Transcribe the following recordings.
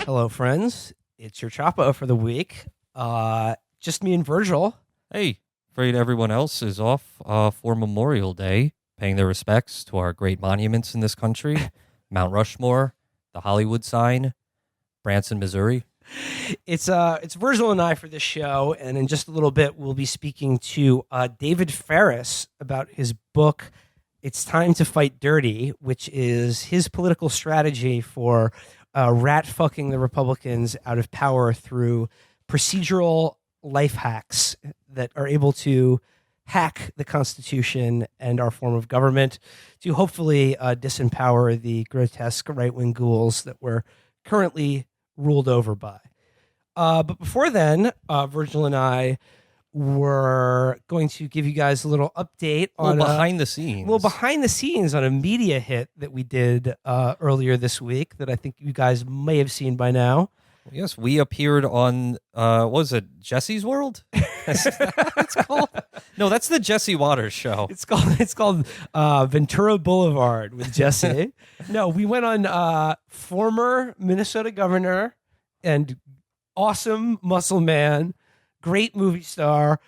Hello, friends. It's your Chapo for the week. Just me and Virgil. Hey, afraid everyone else is off for Memorial Day, paying their respects to our great monuments in this country. Mount Rushmore, the Hollywood sign, Branson, Missouri. It's Virgil and I for this show, and in just a little bit, we'll be speaking to David Faris about his book, It's Time to Fight Dirty, which is his political strategy for rat-fucking the Republicans out of power through procedural life hacks that are able to hack the Constitution and our form of government to hopefully disempower the grotesque right-wing ghouls that we're currently ruled over by. But before then, Virgil and I were going to give you guys a little update on behind the scenes. Well, behind the scenes on a media hit that we did earlier this week that I think you guys may have seen by now. Yes, we appeared on, what was it, Jesse's World? It's called? No, that's the Jesse Waters show. It's called Ventura Boulevard with Jesse. No, we went on former Minnesota governor and awesome muscle man, great movie star,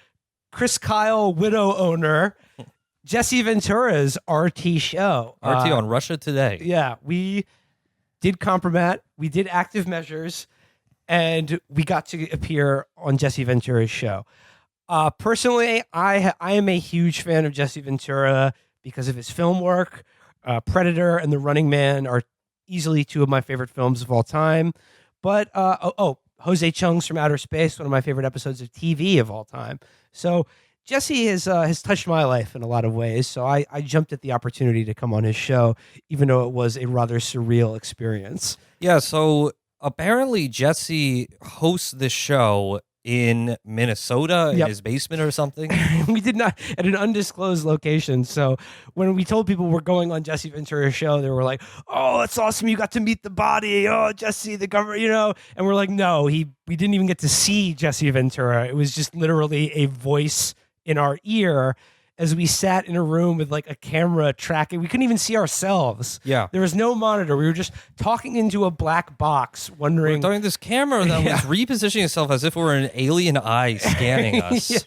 Chris Kyle, widow owner, Jesse Ventura's RT show. RT on Russia Today. Yeah, we did Compromat, we did Active Measures, and we got to appear on Jesse Ventura's show. Personally, I am a huge fan of Jesse Ventura because of his film work. Predator and The Running Man are easily two of my favorite films of all time. But, Jose Chung's From Outer Space, one of my favorite episodes of TV of all time. So Jesse has touched my life in a lot of ways. So I jumped at the opportunity to come on his show, even though it was a rather surreal experience. Yeah, so apparently Jesse hosts this show in Minnesota in his basement or something. We did not at an undisclosed location. So when we told people we're going on Jesse Ventura's show, they were like, "Oh, that's awesome! You got to meet the body. Oh, Jesse, the governor, And we're like, "No, we didn't even get to see Jesse Ventura. It was just literally a voice in our ear." As we sat in a room with like a camera tracking, we couldn't even see ourselves. Yeah. There was no monitor. We were just talking into a black box, wondering. During this camera that was repositioning itself as if it were an alien eye scanning us.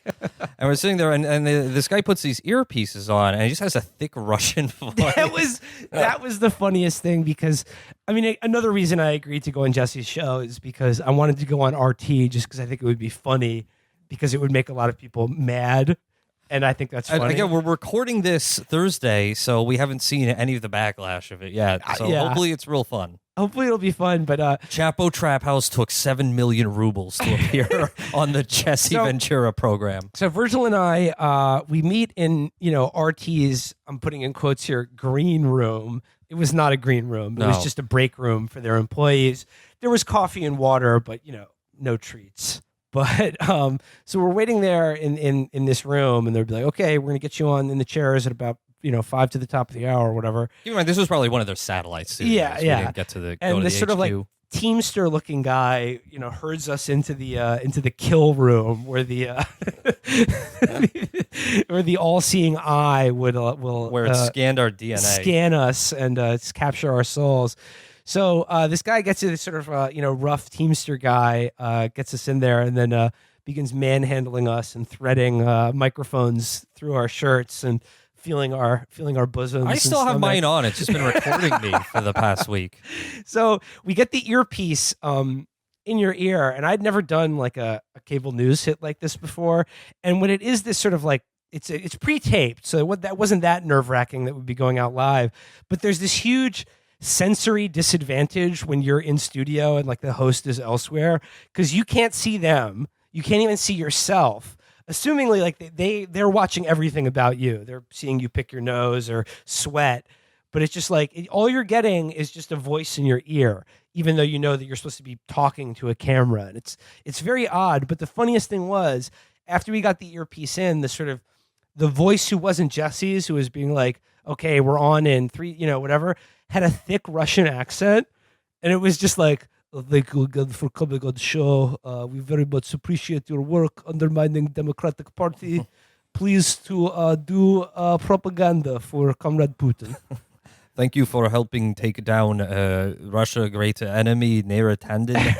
And we're sitting there, and this guy puts these earpieces on, and he just has a thick Russian voice. That was the funniest thing because, I mean, another reason I agreed to go on Jesse's show is because I wanted to go on RT just because I think it would be funny because it would make a lot of people mad. And I think that's funny. And again, we're recording this Thursday, so we haven't seen any of the backlash of it yet. So hopefully it's real fun. Hopefully it'll be fun. But Chapo Trap House took 7 million rubles to appear on the Jesse Ventura program. So Virgil and I, we meet in, RT's, I'm putting in quotes here, green room. It was not a green room. It was just a break room for their employees. There was coffee and water, but, no treats. But so we're waiting there in this room, and they'll be like, "Okay, we're gonna get you on in the chairs at about 5 to the top of the hour or whatever." Keep in mind, this was probably one of their satellite studios. Yeah. We didn't get to and this sort of like Teamster looking guy, herds us into the kill room where the where the all-seeing eye will where it scanned our DNA, scan us and capture our souls. So this guy gets this sort of rough Teamster guy gets us in there and then begins manhandling us and threading microphones through our shirts and feeling our bosoms. I still have mine on. It's just been recording me for the past week. So we get the earpiece in your ear, and I'd never done like a cable news hit like this before. And when it is this sort of like it's pre-taped, so that wasn't that nerve-wracking that would be going out live. But there's this huge sensory disadvantage when you're in studio and like the host is elsewhere because you can't see them, you can't even see yourself, assumingly like they're watching everything about you. They're seeing you pick your nose or sweat, but it's just like all you're getting is just a voice in your ear, even though you know that you're supposed to be talking to a camera. And it's very odd. But the funniest thing was after we got the earpiece in, the voice who wasn't Jesse's, who was being like, "Okay, we're on in 3, whatever," had a thick Russian accent, and it was just like, "Thank you again for coming on the show. We very much appreciate your work undermining Democratic Party. Please to do propaganda for Comrade Putin." Thank you for helping take down Russia, great enemy, near attendant.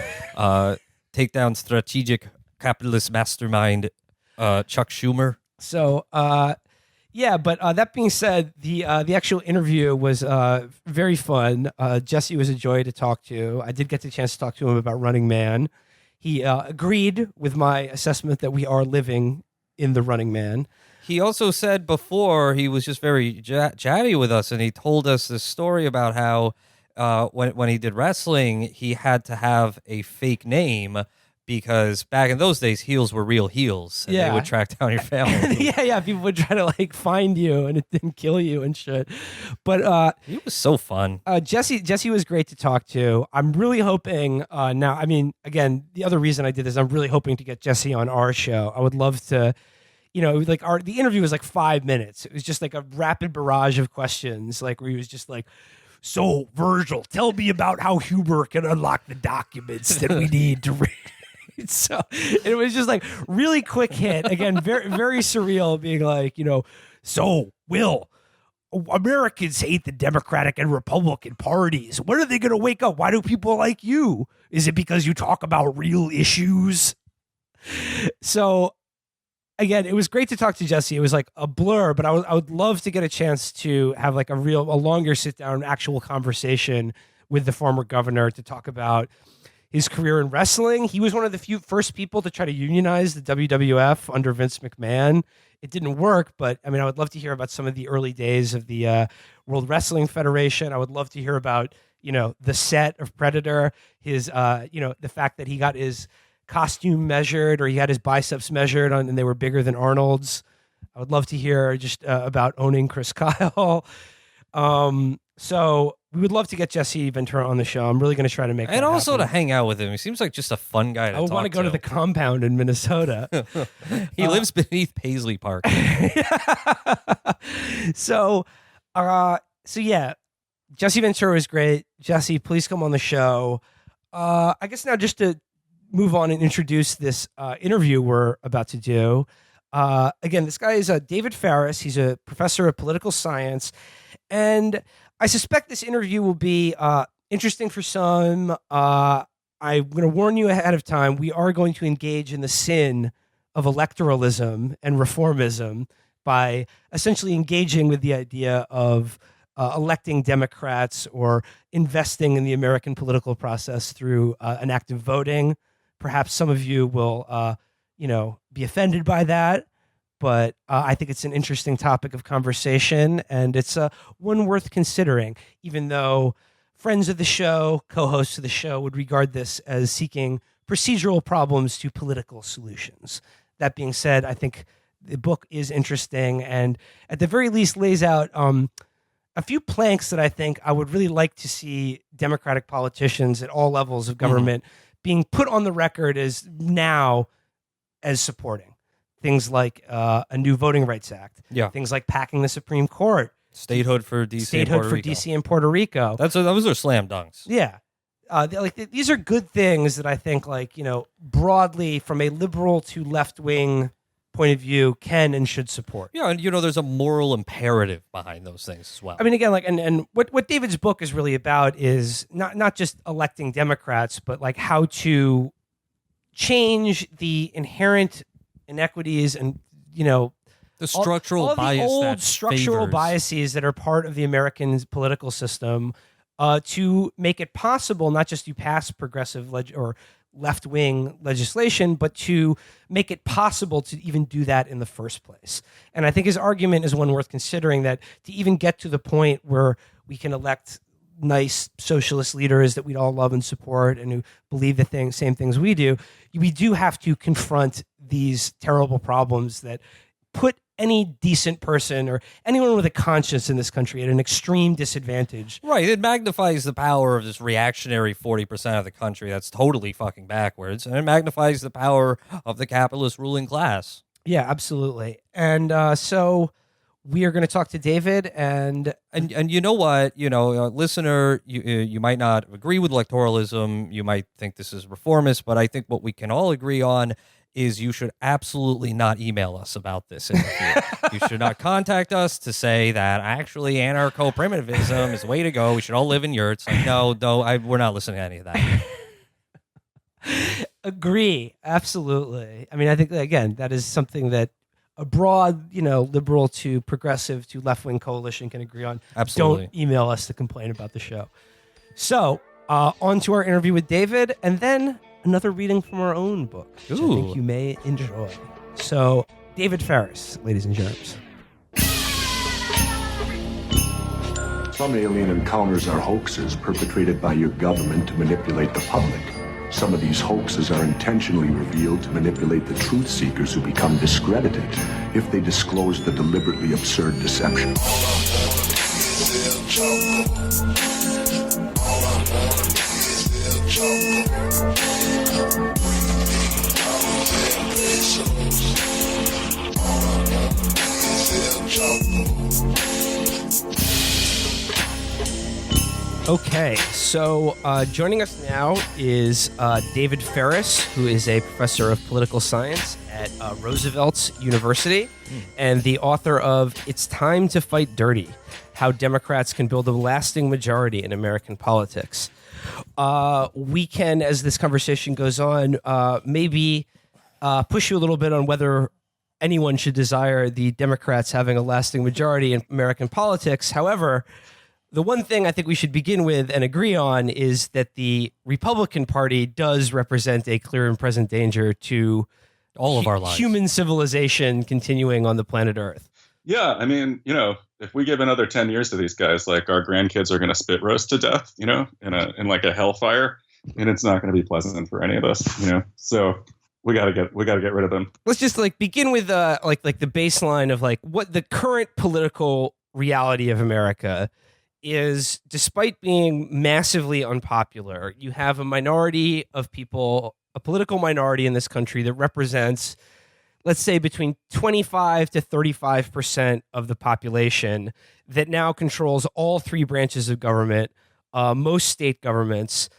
Take down strategic capitalist mastermind, Chuck Schumer. So, yeah, but that being said, the actual interview was very fun. Jesse was a joy to talk to. I did get the chance to talk to him about Running Man. He agreed with my assessment that we are living in the Running Man. He also said before he was just very chatty with us, and he told us this story about how when he did wrestling, he had to have a fake name because back in those days, heels were real heels, and they would track down your family. yeah, people would try to like find you and it didn't kill you and shit. But he was so fun. Jesse was great to talk to. I'm really hoping now. I mean, again, the other reason I did this, I'm really hoping to get Jesse on our show. I would love to. Like the interview was like 5 minutes. It was just like a rapid barrage of questions, like where he was just like, "So, Virgil, tell me about how humor can unlock the documents that we need to read." So it was just like really quick hit. Again, very, very surreal, being like, so, Will, Americans hate the Democratic and Republican parties. When are they going to wake up? Why do people like you? Is it because you talk about real issues? So, again, it was great to talk to Jesse. It was like a blur, but I would love to get a chance to have like a longer sit down, actual conversation with the former governor to talk about his career in wrestling. He was one of the first people to try to unionize the WWF under Vince McMahon. It didn't work, but I mean, I would love to hear about some of the early days of the World Wrestling Federation. I would love to hear about, the set of Predator, his, the fact that he got his costume measured, or he had his biceps measured and they were bigger than Arnold's. I would love to hear just about owning Chris Kyle. So we would love to get Jesse Ventura on the show. I'm really going to try to make that and also happen. to hang out with him. He seems like just a fun guy to I would want to go to the compound in Minnesota. He lives beneath Paisley Park. So yeah, Jesse Ventura is great. Jesse, please come on the show. I guess now just to move on and introduce this interview we're about to do. Again, this guy is David Faris. He's a professor of political science. And I suspect this interview will be interesting for some. I'm going to warn you ahead of time. We are going to engage in the sin of electoralism and reformism by essentially engaging with the idea of electing Democrats or investing in the American political process through an act of voting. Perhaps some of you will, be offended by that, but I think it's an interesting topic of conversation, and it's one worth considering, even though friends of the show, co-hosts of the show, would regard this as seeking procedural problems to political solutions. That being said, I think the book is interesting, and at the very least lays out a few planks that I think I would really like to see Democratic politicians at all levels of government being put on the record as supporting. Things like a new Voting Rights Act. Yeah. Things like packing the Supreme Court. Statehood for DC Statehood for DC and Puerto Rico. Those are slam dunks. Yeah. These are good things that I think, broadly from a liberal to left-wing point of view, can and should support. Yeah, and there's a moral imperative behind those things as well. I mean, again, and what David's book is really about is not just electing Democrats, but like how to change the inherent inequities and the structural all bias, the old that structural favors. biases that are part of the American political system, to make it possible not just to pass progressive or left-wing legislation, but to make it possible to even do that in the first place. And I think his argument is one worth considering, that to even get to the point where we can elect nice socialist leaders that we'd all love and support and who believe the same things we do have to confront these terrible problems that put any decent person or anyone with a conscience in this country at an extreme disadvantage. Right. It magnifies the power of this reactionary 40% of the country that's totally fucking backwards, and it magnifies the power of the capitalist ruling class. Yeah, absolutely. And so we are going to talk to David, and you know what, listener, you might not agree with electoralism, you might think this is reformist, but I think what we can all agree on is you should absolutely not email us about this interview. You should not contact us to say that actually anarcho-primitivism is the way to go. We should all live in yurts. Like, no, we're not listening to any of that. Agree. Absolutely. I mean, I think, again, that is something that a broad, liberal to progressive to left-wing coalition can agree on. Absolutely. Don't email us to complain about the show. So, on to our interview with David, and then another reading from our own book, which I think you may enjoy. So, David Faris, ladies and germs. Some alien encounters are hoaxes perpetrated by your government to manipulate the public. Some of these hoaxes are intentionally revealed to manipulate the truth seekers who become discredited if they disclose the deliberately absurd deception. Okay, so joining us now is David Faris, who is a professor of political science at Roosevelt University and the author of It's Time to Fight Dirty, How Democrats Can Build a Lasting Majority in American Politics. We can, as this conversation goes on, maybe push you a little bit on whether anyone should desire the Democrats having a lasting majority in American politics. However, the one thing I think we should begin with and agree on is that the Republican Party does represent a clear and present danger to all of our lives, human civilization continuing on the planet Earth. Yeah, I mean, if we give another 10 years to these guys, like our grandkids are going to spit roast to death, in like a hellfire, and it's not going to be pleasant for any of us, So we got to get rid of them. Let's just begin with like the baseline of what the current political reality of America is. Despite being massively unpopular, you have a minority of people, a political minority in this country that represents, let's say, between 25 to 35% of the population that now controls all three branches of government, most state governments,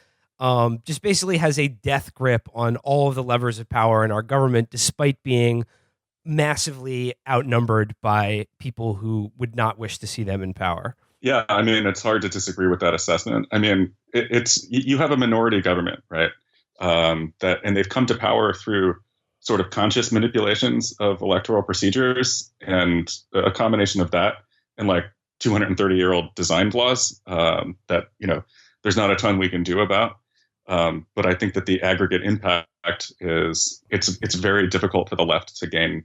just basically has a death grip on all of the levers of power in our government, despite being massively outnumbered by people who would not wish to see them in power. Yeah, I mean, it's hard to disagree with that assessment. I mean, it's you have a minority government, right? And they've come to power through sort of conscious manipulations of electoral procedures and a combination of that and 230-year-old design flaws that there's not a ton we can do about. But I think that the aggregate impact is it's very difficult for the left to gain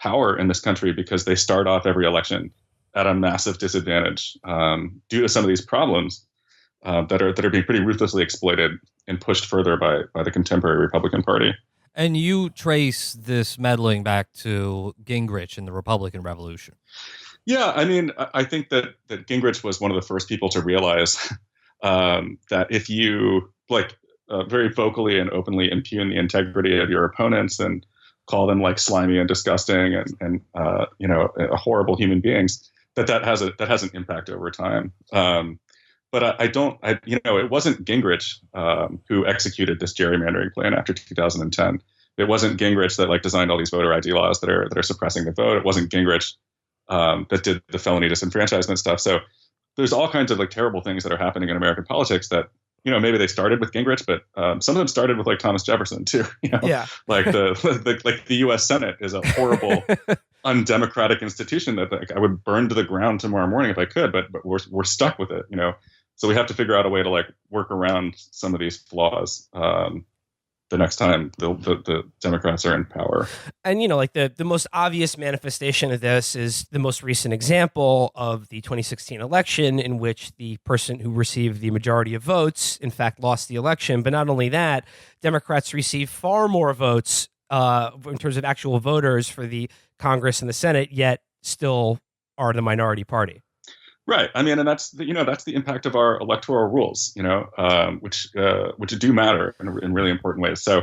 power in this country because they start off every election at a massive disadvantage due to some of these problems that are being pretty ruthlessly exploited and pushed further by the contemporary Republican Party. And you trace this meddling back to Gingrich and the Republican Revolution. Yeah, I mean, I think that Gingrich was one of the first people to realize that if you very vocally and openly impugn the integrity of your opponents and call them slimy and disgusting and horrible human beings, that has an impact over time. But it wasn't Gingrich who executed this gerrymandering plan after 2010. It wasn't Gingrich that designed all these voter ID laws that are suppressing the vote. It wasn't Gingrich that did the felony disenfranchisement stuff. So there's all kinds of terrible things that are happening in American politics that maybe they started with Gingrich, but some of them started with Thomas Jefferson too. Yeah. The U.S. Senate is a horrible, undemocratic institution that I would burn to the ground tomorrow morning if I could, but we're stuck with it. So we have to figure out a way to work around some of these flaws the next time the Democrats are in power. And, the most obvious manifestation of this is the most recent example of the 2016 election, in which the person who received the majority of votes, in fact, lost the election. But not only that, Democrats received far more votes in terms of actual voters for the Congress and the Senate, yet still are the minority party. Right. I mean, and that's the impact of our electoral rules, which do matter in really important ways. So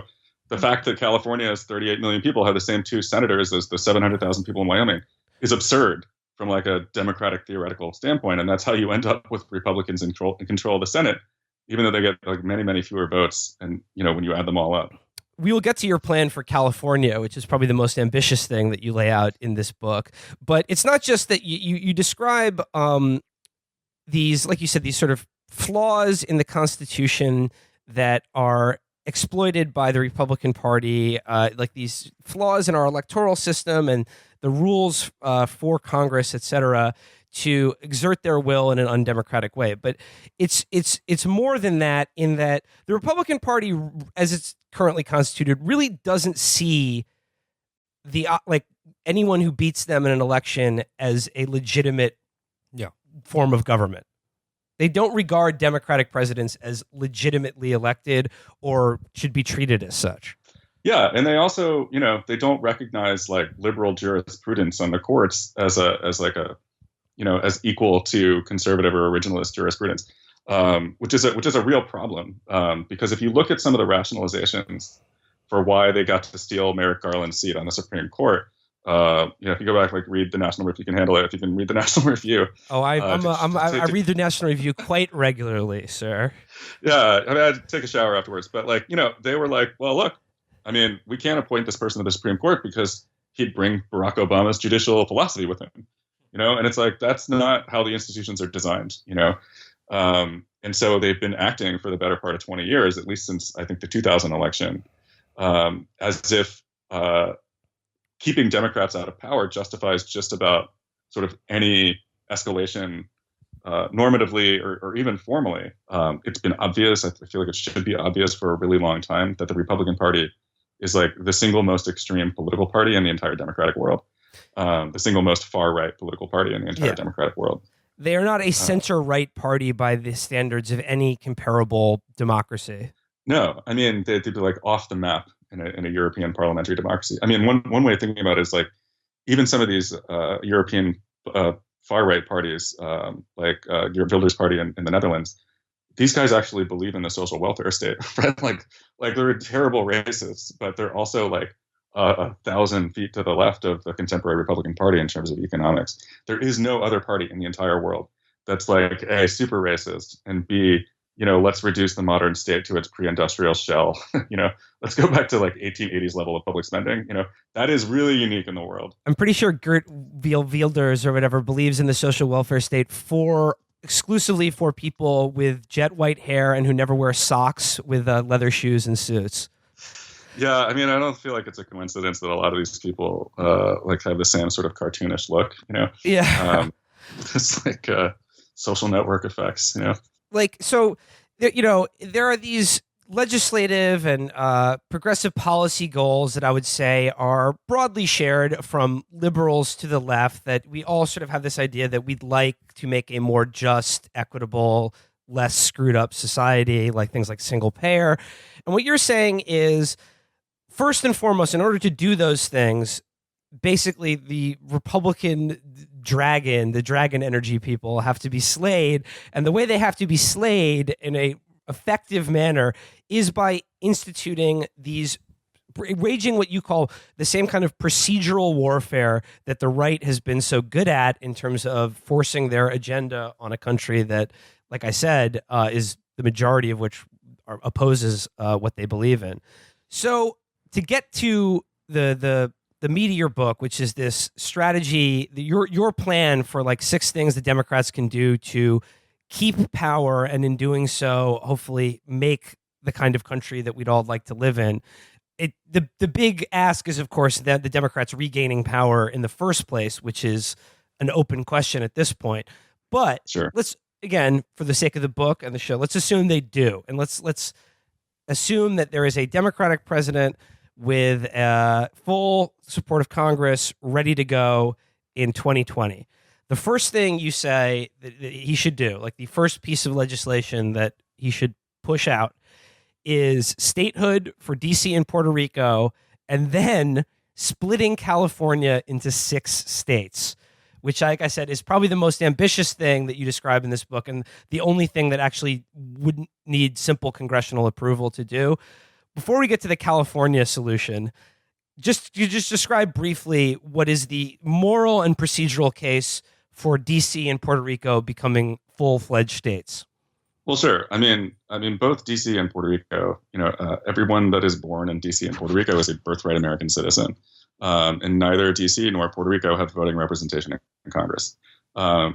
the fact that California has 38 million people, have the same two senators as the 700,000 people in Wyoming, is absurd from a democratic theoretical standpoint. And that's how you end up with Republicans in control of the Senate, even though they get many, many fewer votes. And, when you add them all up. we will get to your plan for California, which is probably the most ambitious thing that you lay out in this book. But it's not just that you describe these, like you said, these sort of flaws in the Constitution that are exploited by the Republican Party, like these flaws in our electoral system and the rules for Congress, et cetera, to exert their will in an undemocratic way. But it's more than that, in that the Republican Party, as it's currently constituted, really doesn't see the like anyone who beats them in an election as a legitimate form of government. They don't regard Democratic presidents as legitimately elected or should be treated as such. Yeah, and they also, they don't recognize like liberal jurisprudence on the courts as equal to conservative or originalist jurisprudence, which is a real problem. Because if you look at some of the rationalizations for why they got to steal Merrick Garland's seat on the Supreme Court, if you go back, like read the National Review, you can handle it. If you can read the National Review. Oh, I read the National Review quite regularly, sir. Yeah, I mean, I'd take a shower afterwards. But they were like, well, look, I mean, we can't appoint this person to the Supreme Court because he'd bring Barack Obama's judicial philosophy with him. And it's like, that's not how the institutions are designed, and so they've been acting for the better part of 20 years, at least since I think the 2000 election, as if keeping Democrats out of power justifies just about sort of any escalation normatively or even formally. It's been obvious, I feel like it should be obvious for a really long time, that the Republican Party is like the single most extreme political party in the entire Democratic world. The single most far-right political party in the entire Democratic world. They are not a center-right party by the standards of any comparable democracy. No, I mean, they'd be like off the map in a European parliamentary democracy. I mean, one way of thinking about it is like even some of these European far-right parties, like your Wilders Party in the Netherlands, these guys actually believe in the social welfare state, right? Like they're terrible racists, but they're also like 1,000 feet to the left of the contemporary Republican Party in terms of economics. There is no other party in the entire world that's like A, super racist, and B, let's reduce the modern state to its pre-industrial shell. Let's go back to like 1880s level of public spending. That is really unique in the world. I'm pretty sure Geert Wilders or whatever believes in the social welfare state exclusively for people with jet white hair and who never wear socks with leather shoes and suits. Yeah, I mean, I don't feel like it's a coincidence that a lot of these people have the same sort of cartoonish look. Yeah, it's like social network effects. Like, so, there are these legislative and progressive policy goals that I would say are broadly shared from liberals to the left, that we all sort of have this idea that we'd like to make a more just, equitable, less screwed up society, like things like single payer. And what you're saying is, first and foremost, in order to do those things, basically the Republican dragon, the dragon energy people have to be slayed. And the way they have to be slayed in a effective manner is by instituting these, waging what you call the same kind of procedural warfare that the right has been so good at in terms of forcing their agenda on a country that, like I said, is the majority of which opposes what they believe in. So to get to the meat of your book, which is this strategy, your plan for like 6 things the Democrats can do to keep power, and in doing so, hopefully make the kind of country that we'd all like to live in. The big ask is, of course, that the Democrats regaining power in the first place, which is an open question at this point. But sure, let's, again, for the sake of the book and the show, let's assume they do, and let's assume that there is a Democratic president with full support of Congress ready to go in 2020. The first thing you say that he should do, like the first piece of legislation that he should push out, is statehood for DC and Puerto Rico, and then splitting California into 6 states, which, like I said, is probably the most ambitious thing that you describe in this book, and the only thing that actually wouldn't need simple congressional approval to do. Before we get to the California solution, you just describe briefly what is the moral and procedural case for DC and Puerto Rico becoming full-fledged states. Well, sure. I mean, both DC and Puerto Rico. Everyone that is born in DC and Puerto Rico is a birthright American citizen, and neither DC nor Puerto Rico have voting representation in Congress,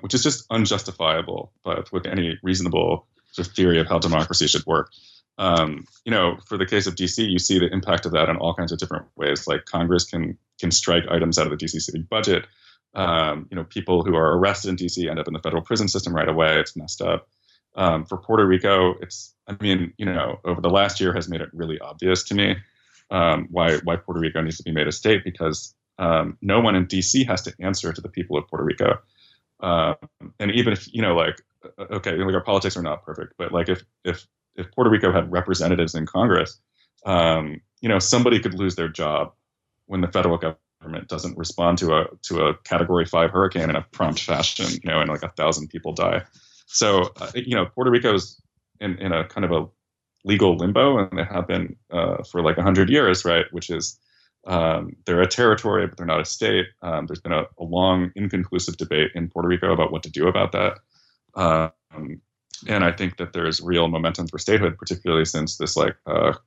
which is just unjustifiable. But with any reasonable sort of theory of how democracy should work, for the case of DC, you see the impact of that in all kinds of different ways. Like Congress can strike items out of the DC city budget. People who are arrested in DC end up in the federal prison system right away. It's messed up. For Puerto Rico, over the last year has made it really obvious to me why Puerto Rico needs to be made a state, because no one in DC has to answer to the people of Puerto Rico. And even if, our politics are not perfect, but like if Puerto Rico had representatives in Congress, somebody could lose their job when the federal government doesn't respond to a Category 5 hurricane in a prompt fashion, and like 1,000 people die. So, Puerto Rico's in a kind of a legal limbo, and they have been for like 100 years, right? Which is they're a territory, but they're not a state. There's been a long, inconclusive debate in Puerto Rico about what to do about that. And I think that there's real momentum for statehood, particularly since this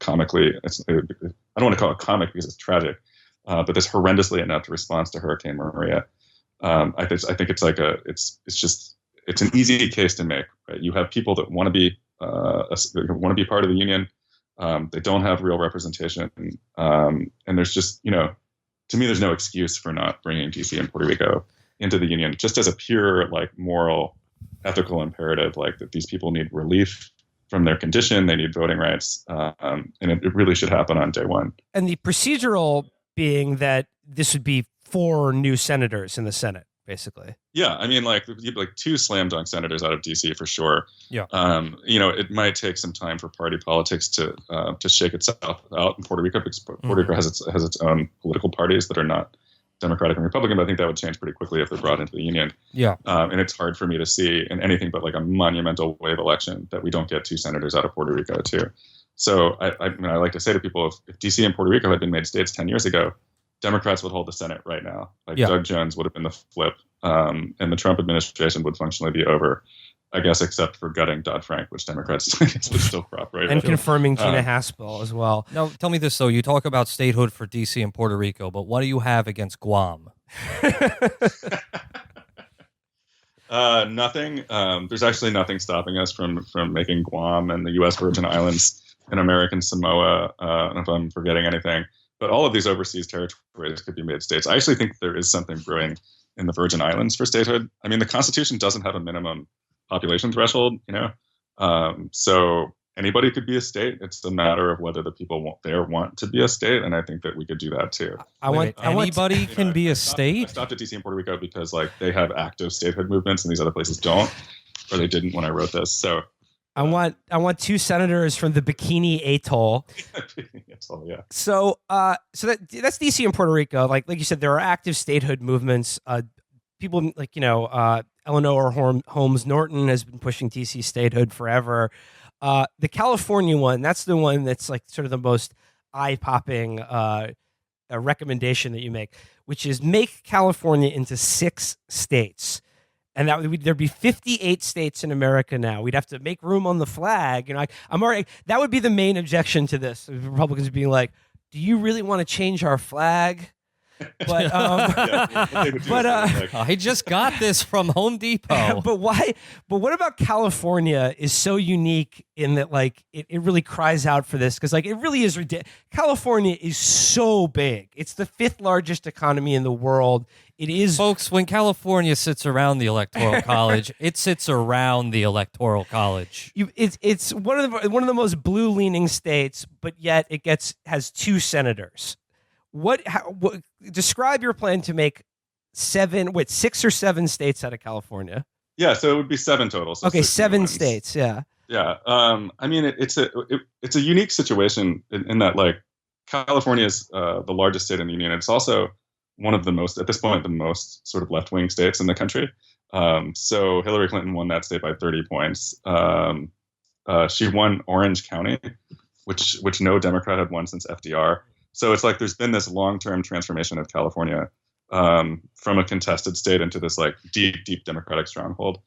comically, I don't want to call it comic because it's tragic, but this horrendously inept response to Hurricane Maria. I think it's an easy case to make. Right? You have people that want to be part of the union. They don't have real representation, and there's just to me, there's no excuse for not bringing DC and Puerto Rico into the union, just as a pure moral, ethical imperative, that these people need relief from their condition, they need voting rights, and it really should happen on day one. And the procedural being that this would be 4 new senators in the Senate, basically. Yeah, you'd be 2 slam dunk senators out of DC for sure. Yeah. It might take some time for party politics to shake itself out in Puerto Rico, because Puerto Rico has its own political parties that are not Democratic and Republican, but I think that would change pretty quickly if they're brought into the union. Yeah. And it's hard for me to see in anything but a monumental wave election that we don't get 2 senators out of Puerto Rico too. So I like to say to people, if DC and Puerto Rico had been made states 10 years ago, Democrats would hold the Senate right now. Doug Jones would have been the flip, and the Trump administration would functionally be over, I guess, except for gutting Dodd-Frank, which Democrats would still cooperate and with. confirming Gina Haspel as well. Now, tell me this, though. You talk about statehood for DC and Puerto Rico, but what do you have against Guam? Nothing. There's actually nothing stopping us from making Guam and the U.S. Virgin Islands and American Samoa, if I'm forgetting anything. But all of these overseas territories could be made states. I actually think there is something brewing in the Virgin Islands for statehood. The Constitution doesn't have a minimum population threshold, so anybody could be a state. It's a matter of whether the people want to be a state, and I think that we could do that too. Anybody can be a state? I stopped at DC and Puerto Rico because they have active statehood movements, and these other places don't, or they didn't when I wrote this. So I want 2 senators from the Bikini Atoll. Atoll, yeah. So that's DC and Puerto Rico. Like you said, there are active statehood movements. People Eleanor Holmes Norton has been pushing DC statehood forever. The California one, that's the one that's sort of the most eye-popping recommendation that you make, which is make California into 6 states. And there'd be 58 states in America now. We'd have to make room on the flag. That would be the main objection to this. The Republicans being like, do you really want to change our flag? But I just got this from Home Depot. But why? But what about California is so unique in that it really cries out for this, because it really is ridiculous. California is so big. It's the 5th largest economy in the world. It is, folks. When California sits around the Electoral College, it sits around the Electoral College. It's one of the most blue leaning states, but yet it has 2 senators. What describe your plan to make 6 or 7 states out of California? Yeah, so it would be 7 total. So okay, 7 states. Yeah. Yeah. It's a unique situation in that California is the largest state in the union. It's also one of the most sort of left-wing states in the country. So Hillary Clinton won that state by 30 points. She won Orange County, which no Democrat had won since FDR. So it's there's been this long-term transformation of California from a contested state into this deep Democratic stronghold.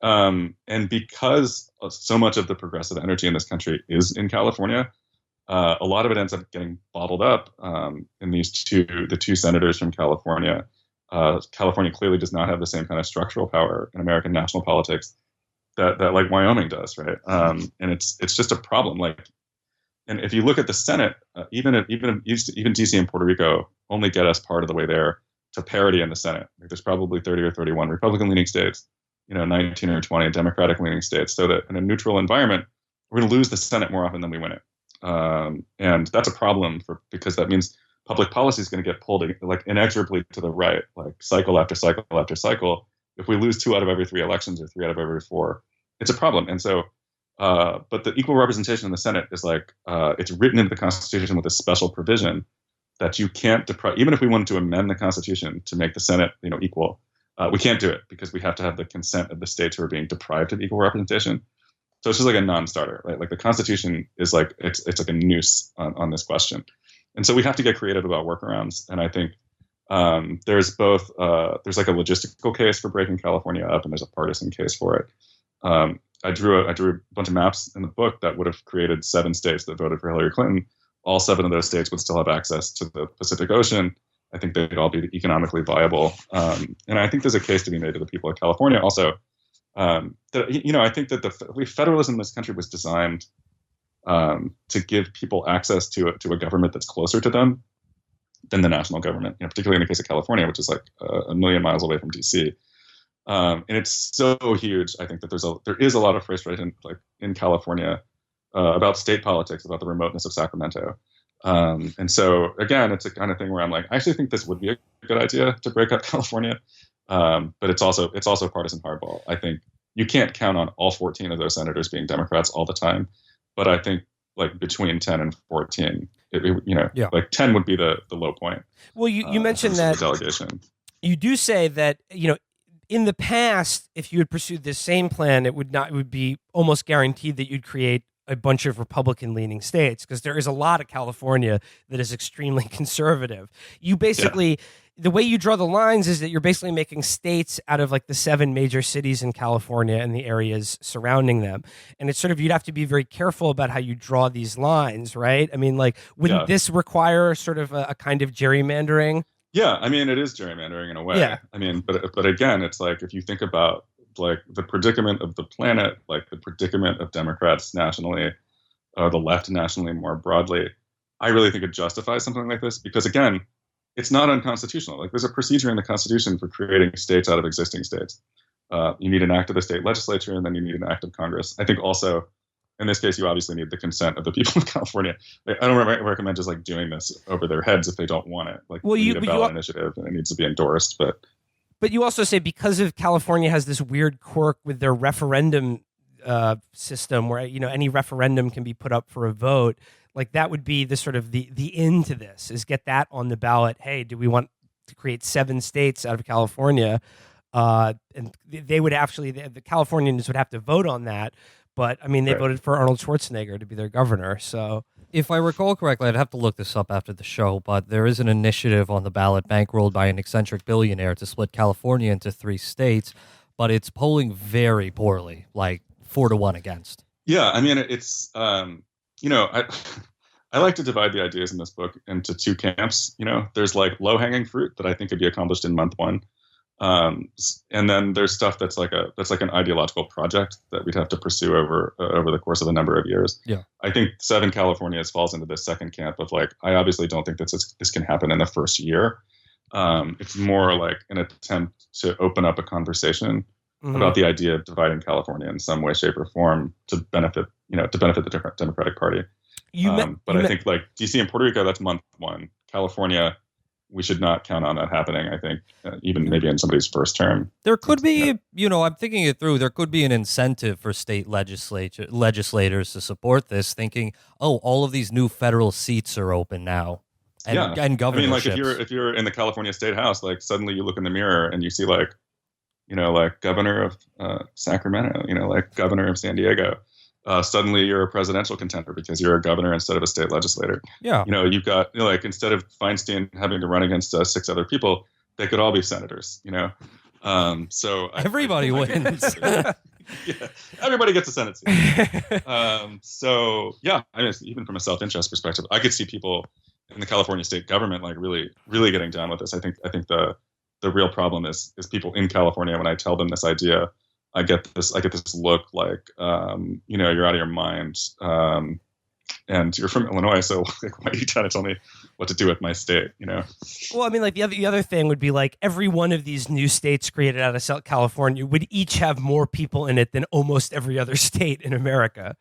And because so much of the progressive energy in this country is in California, a lot of it ends up getting bottled up in the two senators from California. California clearly does not have the same kind of structural power in American national politics that like Wyoming does, right? And it's just a problem. Like, and if you look at the Senate, even DC and Puerto Rico only get us part of the way there to parity in the Senate. Like, there's probably 30 or 31 Republican-leaning states, 19 or 20 Democratic-leaning states. So that in a neutral environment, we're going to lose the Senate more often than we win it. And that's a problem because that means public policy is going to get pulled like inexorably to the right, like cycle after cycle after cycle. If we lose 2 out of every 3 elections or 3 out of every 4, it's a problem. And so, but the equal representation in the Senate is like, it's written into the Constitution with a special provision that you can't deprive, even if we wanted to amend the Constitution to make the Senate, equal, we can't do it because we have to have the consent of the states who are being deprived of equal representation. So it's just like a non-starter, right? Like the Constitution is like, it's like a noose on this question. And so we have to get creative about workarounds. And I think there's both, there's like a logistical case for breaking California up, and there's a partisan case for it. I drew a bunch of maps in the book that would have created 7 states that voted for Hillary Clinton. All 7 of those states would still have access to the Pacific Ocean. I think they'd all be economically viable. And I think there's a case to be made to the people of California also. That, I think that the federalism in this country was designed to give people access to a government that's closer to them than the national government, particularly in the case of California, which is like a million miles away from DC. And it's so huge. I think that there is a lot of frustration like in California about state politics, about the remoteness of Sacramento. And so again, it's a kind of thing where I'm like, I actually think this would be a good idea to break up California. But it's also partisan hardball. I think you can't count on all 14 of those senators being Democrats all the time. But I think like between 10 and 14, like 10 would be the low point. Well, you mentioned that delegation. You do say that, in the past, if you had pursued this same plan, it would be almost guaranteed that you'd create a bunch of Republican-leaning states, because there is a lot of California that is extremely conservative. You basically, the way you draw the lines is that you're basically making states out of like the 7 major cities in California and the areas surrounding them. And it's sort of, you'd have to be very careful about how you draw these lines, right? I mean, like, wouldn't this require sort of a kind of gerrymandering? Yeah, I mean, it is gerrymandering in a way. Yeah. I mean, but again, it's like if you think about like the predicament of the planet, like the predicament of Democrats nationally, or the left nationally more broadly, I really think it justifies something like this because, again, it's not unconstitutional. Like there's a procedure in the Constitution for creating states out of existing states. You need an act of the state legislature, and then you need an act of Congress. I think also, in this case, you obviously need the consent of the people of California. Like, I don't recommend just like doing this over their heads if they don't want it. Like, you need a ballot initiative, and it needs to be endorsed. But you also say because of California has this weird quirk with their referendum system, where any referendum can be put up for a vote. Like that would be the sort of the end to this is get that on the ballot. Hey, do we want to create 7 states out of California? And they would actually, the Californians would have to vote on that. But I mean, they voted for Arnold Schwarzenegger to be their governor. So if I recall correctly, I'd have to look this up after the show, but there is an initiative on the ballot bankrolled by an eccentric billionaire to split California into 3 states, but it's polling very poorly, like 4-1 against. Yeah, I mean, it's I like to divide the ideas in this book into 2 camps. There's like low-hanging fruit that I think could be accomplished in month 1. And then there's stuff that's like an ideological project that we'd have to pursue over the course of a number of years. Yeah, I think 7 Californias falls into this second camp of like, I obviously don't think this can happen in the first year. It's more like an attempt to open up a conversation about the idea of dividing California in some way, shape, or form to benefit the Democratic Party. I think like DC and Puerto Rico, that's month 1. California, we should not count on that happening, I think, even maybe in somebody's first term. There could be, I'm thinking it through, there could be an incentive for state legislators to support this, thinking, all of these new federal seats are open now. And governorships. I mean, like if you're in the California State House, like suddenly you look in the mirror and you see like governor of Sacramento, like governor of San Diego. Suddenly you're a presidential contender because you're a governor instead of a state legislator. Yeah. You've got, like, instead of Feinstein having to run against 6 other people, they could all be senators, So Everybody wins. Yeah, everybody gets a Senate seat. So yeah, I mean, even from a self-interest perspective, I could see people in the California state government like really, really getting down with this. I think the real problem is people in California. When I tell them this idea, I get this look like, you're out of your mind. And you're from Illinois, so like, why are you trying to tell me what to do with my state? Well, I mean, like the other thing would be like every one of these new states created out of South California would each have more people in it than almost every other state in America.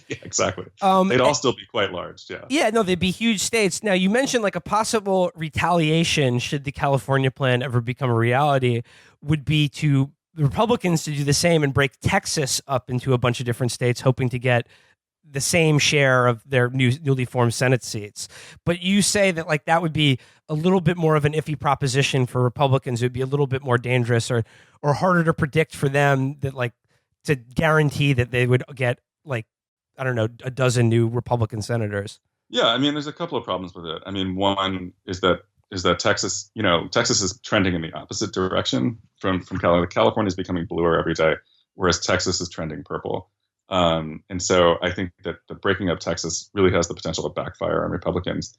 Yeah, exactly. They'd all still be quite large. Yeah. Yeah, no, they'd be huge states. Now, you mentioned like a possible retaliation should the California plan ever become a reality would be to the Republicans to do the same and break Texas up into a bunch of different states, hoping to get the same share of their newly formed Senate seats. But you say that like that would be a little bit more of an iffy proposition for Republicans. It would be a little bit more dangerous or harder to predict for them that like to guarantee that they would get like, I don't know, a dozen new Republican senators. Yeah. I mean, there's a couple of problems with it. I mean, one is that Texas, Texas is trending in the opposite direction from California. California is becoming bluer every day, whereas Texas is trending purple. And so I think that the breaking up Texas really has the potential to backfire on Republicans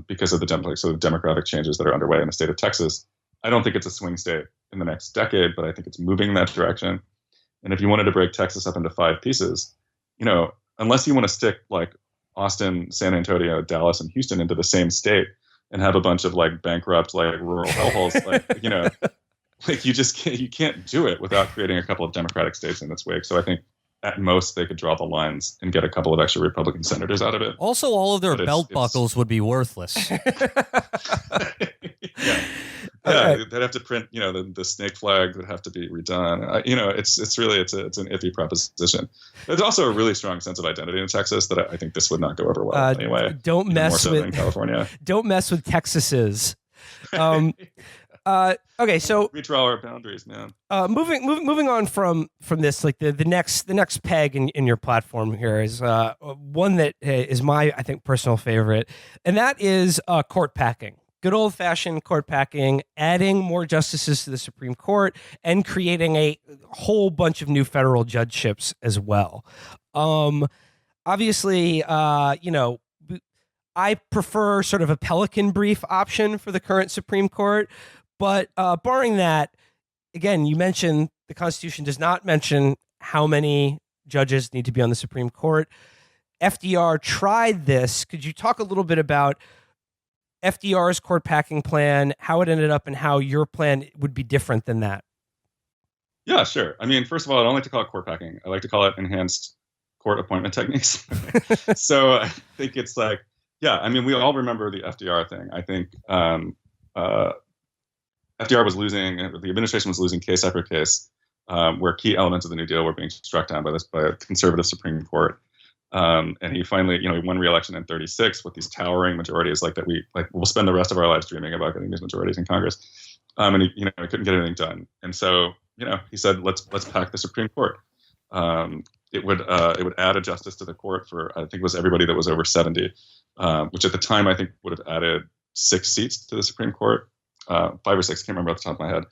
because of the demographic changes that are underway in the state of Texas. I don't think it's a swing state in the next decade, but I think it's moving in that direction. And if you wanted to break Texas up into 5 pieces, unless you want to stick like Austin, San Antonio, Dallas, and Houston into the same state and have a bunch of like bankrupt like rural hellholes, like you can't do it without creating a couple of Democratic states in its wake. So I think at most they could draw the lines and get a couple of extra Republican senators out of it. Also, all of their belt buckles would be worthless. Yeah, they'd have to print, the snake flag would have to be redone. It's really an iffy proposition. There's also a really strong sense of identity in Texas that I think this would not go over well anyway. Don't mess with California. Don't mess with Texas's. Okay, so we draw our boundaries, man. Moving on from this, like the next peg in your platform here is one that is my, I think, personal favorite, and that is court packing. Good old fashioned court packing, adding more justices to the Supreme Court and creating a whole bunch of new federal judgeships as well. Obviously, I prefer sort of a Pelican brief option for the current Supreme Court. But barring that, again, you mentioned the Constitution does not mention how many judges need to be on the Supreme Court. FDR tried this. Could you talk a little bit about FDR's court packing plan, how it ended up, and how your plan would be different than that? Yeah, sure. I mean, first of all, I don't like to call it court packing. I like to call it enhanced court appointment techniques. So I think it's like, yeah, I mean, we all remember the FDR thing. I think FDR was losing, the administration was losing case after case, where key elements of the New Deal were being struck down by a conservative Supreme Court. And he finally, he won re-election in 36 with these towering majorities that we'll spend the rest of our lives dreaming about getting these majorities in Congress. And he couldn't get anything done. And so, he said, let's pack the Supreme Court. It would add a justice to the court for, I think it was everybody that was over 70, which at the time I think would have added 6 seats to the Supreme Court. 5 or 6, can't remember off the top of my head.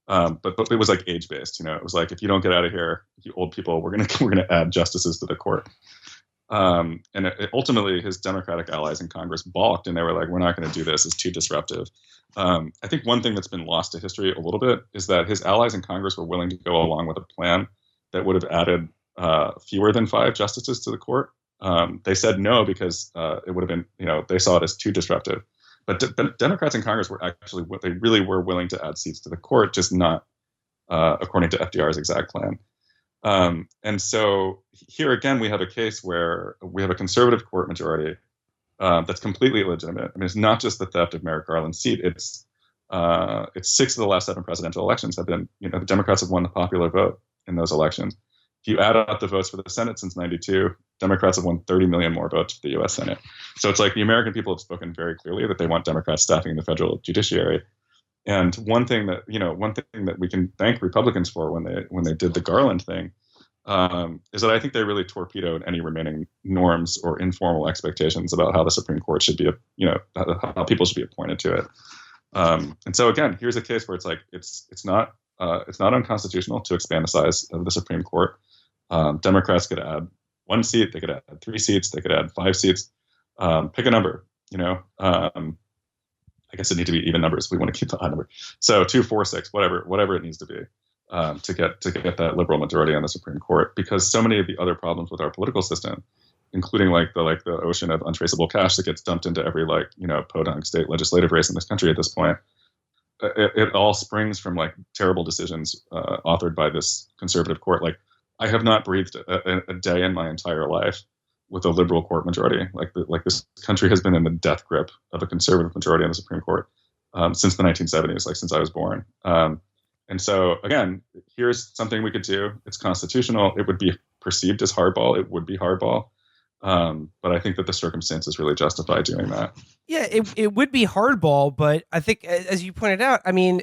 But it was like age based. It was like, if you don't get out of here, you old people, we're gonna add justices to the court. And ultimately, his Democratic allies in Congress balked, and they were like, we're not going to do this. It's too disruptive. I think one thing that's been lost to history a little bit is that his allies in Congress were willing to go along with a plan that would have added fewer than 5 justices to the court. They said no because it would have been, they saw it as too disruptive. But Democrats in Congress they really were willing to add seats to the court, just not according to FDR's exact plan. And so here again, we have a case where we have a conservative court majority that's completely illegitimate. I mean, it's not just the theft of Merrick Garland's seat. It's 6 of the last 7 presidential elections have been, the Democrats have won the popular vote in those elections. If you add up the votes for the Senate since 92, Democrats have won 30 million more votes for the U.S. Senate. So it's like the American people have spoken very clearly that they want Democrats staffing the federal judiciary. And one thing that we can thank Republicans for when they did the Garland thing is that I think they really torpedoed any remaining norms or informal expectations about how the Supreme Court should be, how people should be appointed to it. And so again, here's a case where it's like it's not it's not unconstitutional to expand the size of the Supreme Court. Democrats could add 1 seat, they could add 3 seats, they could add 5 seats. Pick a number, I guess it need to be even numbers. We want to keep the odd number. So 2, 4, 6, whatever it needs to be to get that liberal majority on the Supreme Court. Because so many of the other problems with our political system, including like the ocean of untraceable cash that gets dumped into every podunk state legislative race in this country at this point, it all springs from like terrible decisions authored by this conservative court. Like I have not breathed a day in my entire life with a liberal court majority. Like this country has been in the death grip of a conservative majority on the Supreme Court since the 1970s, like since I was born. And so again, here's something we could do. It's constitutional. It would be perceived as hardball. It would be hardball. But I think that the circumstances really justify doing that. Yeah, it would be hardball, but I think, as you pointed out, I mean,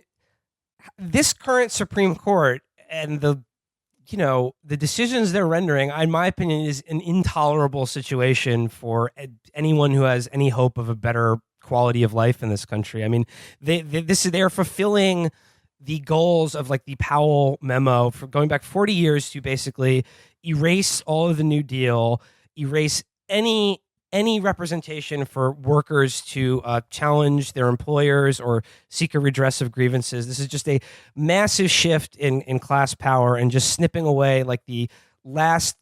this current Supreme Court and the decisions they're rendering, in my opinion, is an intolerable situation for anyone who has any hope of a better quality of life in this country. I mean, they're fulfilling the goals of like the Powell memo for going back 40 years to basically erase all of the New Deal, erase any representation for workers to challenge their employers or seek a redress of grievances. This is just a massive shift in class power and just snipping away like the last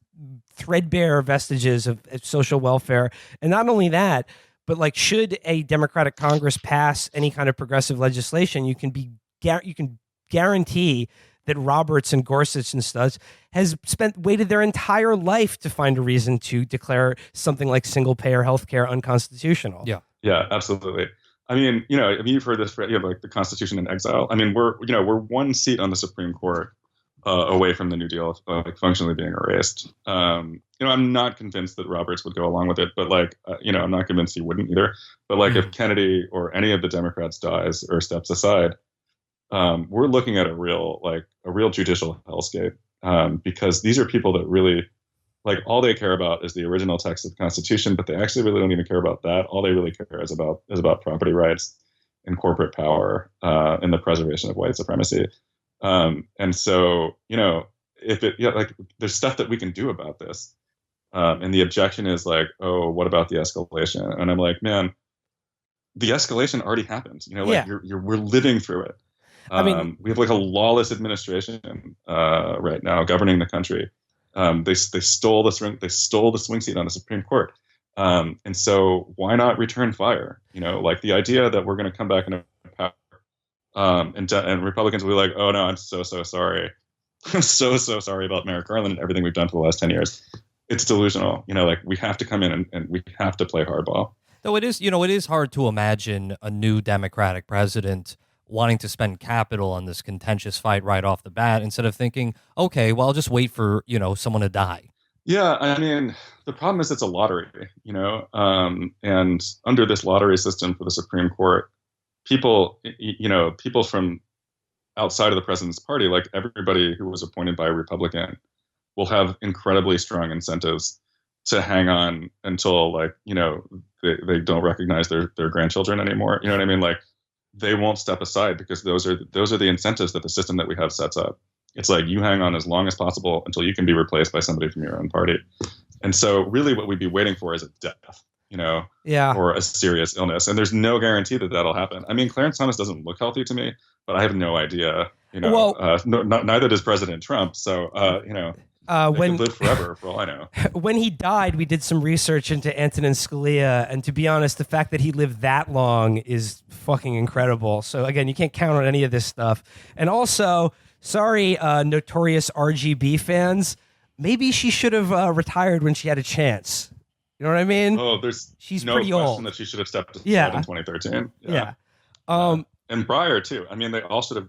threadbare vestiges of social welfare. And not only that, but like should a Democratic Congress pass any kind of progressive legislation, you can guarantee that Roberts and Gorsuch and stuff has waited their entire life to find a reason to declare something like single payer healthcare unconstitutional. Yeah, absolutely. I mean, you've heard this, like the Constitution in exile. I mean, we're 1 seat on the Supreme Court away from the New Deal like functionally being erased. I'm not convinced that Roberts would go along with it, but I'm not convinced he wouldn't either. But if Kennedy or any of the Democrats dies or steps aside, we're looking at a real judicial hellscape because these are people that really all they care about is the original text of the Constitution, but they actually really don't even care about that. All they really care is about property rights and corporate power and the preservation of white supremacy. And so there's stuff that we can do about this. And the objection is oh, what about the escalation? And I'm like, man, the escalation already happened. We're living through it. I mean, we have a lawless administration right now governing the country. They stole the swing seat on the Supreme Court, and so why not return fire? The idea that we're going to come back into power, and Republicans will be like, oh no, I'm so sorry, I'm so sorry about Merrick Garland and everything we've done for the last 10 years. It's delusional. We have to come in and we have to play hardball. Though it is hard to imagine a new Democratic president wanting to spend capital on this contentious fight right off the bat instead of thinking, okay, well, I'll just wait for, someone to die. Yeah, I mean, the problem is it's a lottery, and under this lottery system for the Supreme Court, people from outside of the president's party, like everybody who was appointed by a Republican, will have incredibly strong incentives to hang on until they don't recognize their grandchildren anymore. You know what I mean? They won't step aside because those are the incentives that the system that we have sets up. It's you hang on as long as possible until you can be replaced by somebody from your own party. And so really what we'd be waiting for is a death, or a serious illness. And there's no guarantee that that'll happen. I mean, Clarence Thomas doesn't look healthy to me, but I have no idea, neither does President Trump. So, when live forever, for all I know. When he died, we did some research into Antonin Scalia, and to be honest, the fact that he lived that long is fucking incredible. So again, you can't count on any of this stuff. And also, sorry, notorious RGB fans, maybe she should have retired when she had a chance. You know what I mean? Oh, she's no question old. That she should have stepped aside in 2013. Yeah. And Breyer too. I mean, they all should have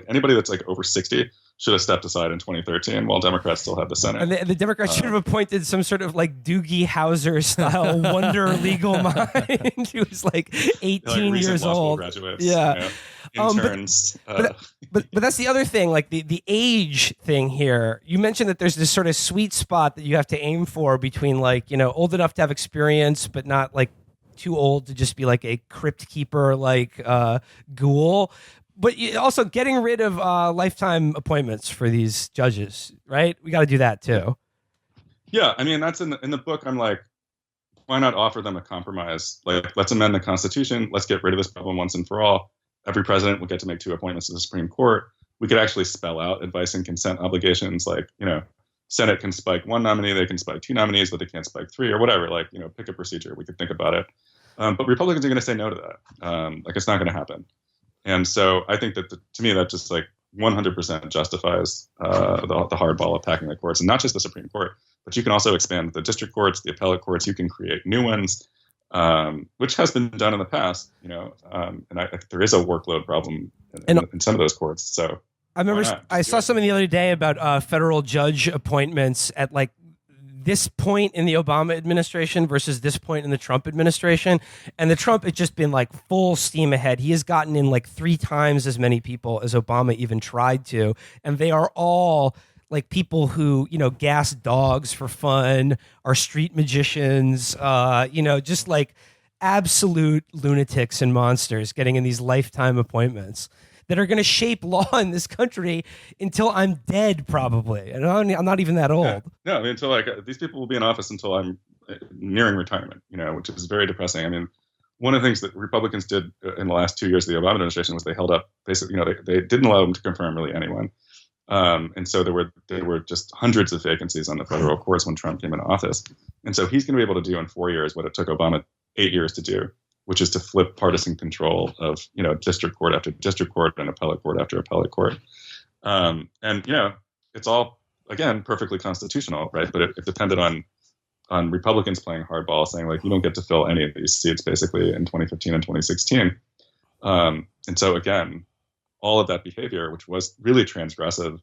anybody that's over 60 should have stepped aside in 2013 while Democrats still had the Senate. And the Democrats should have appointed some sort of Doogie Howser style wonder legal mind who was 18 years old. Graduates, yeah. Interns. But that's the other thing, the age thing here. You mentioned that there's this sort of sweet spot that you have to aim for between old enough to have experience, but not too old to just be a crypt keeper ghoul. But also getting rid of lifetime appointments for these judges, right? We got to do that too. Yeah, I mean, that's in the book. I'm like, why not offer them a compromise? Like, let's amend the Constitution. Let's get rid of this problem once and for all. Every president will get to make 2 appointments to the Supreme Court. We could actually spell out advice and consent obligations. Like, Senate can spike 1 nominee, they can spike 2 nominees, but they can't spike 3 or whatever. Like, pick a procedure. We could think about it. But Republicans are going to say no to that. Like, it's not going to happen. And so I think that, to me, that just like 100% justifies the hardball of packing the courts, and not just the Supreme Court, but you can also expand the district courts, the appellate courts. You can create new ones, which has been done in the past, and I think there is a workload problem in some of those courts. So I remember I saw something the other day about federal judge appointments at like this point in the Obama administration versus this point in the Trump administration. And the Trump has just been like full steam ahead. He has gotten in like 3 times as many people as Obama even tried to. And they are all like people who, gas dogs for fun, are street magicians, just like absolute lunatics and monsters getting in these lifetime appointments that are going to shape law in this country until I'm dead, probably. And I'm not even that old. Yeah. No, I mean, until these people will be in office until I'm nearing retirement, which is very depressing. I mean, one of the things that Republicans did in the last 2 years of the Obama administration was they held up basically, they didn't allow them to confirm really anyone. And so there were just hundreds of vacancies on the federal courts when Trump came into office. And so he's going to be able to do in 4 years what it took Obama 8 years to do, which is to flip partisan control of, district court after district court and appellate court after appellate court. And, it's all, again, perfectly constitutional, right? But it depended on Republicans playing hardball, saying, like, you don't get to fill any of these seats, basically, in 2015 and 2016. And so, again, all of that behavior, which was really transgressive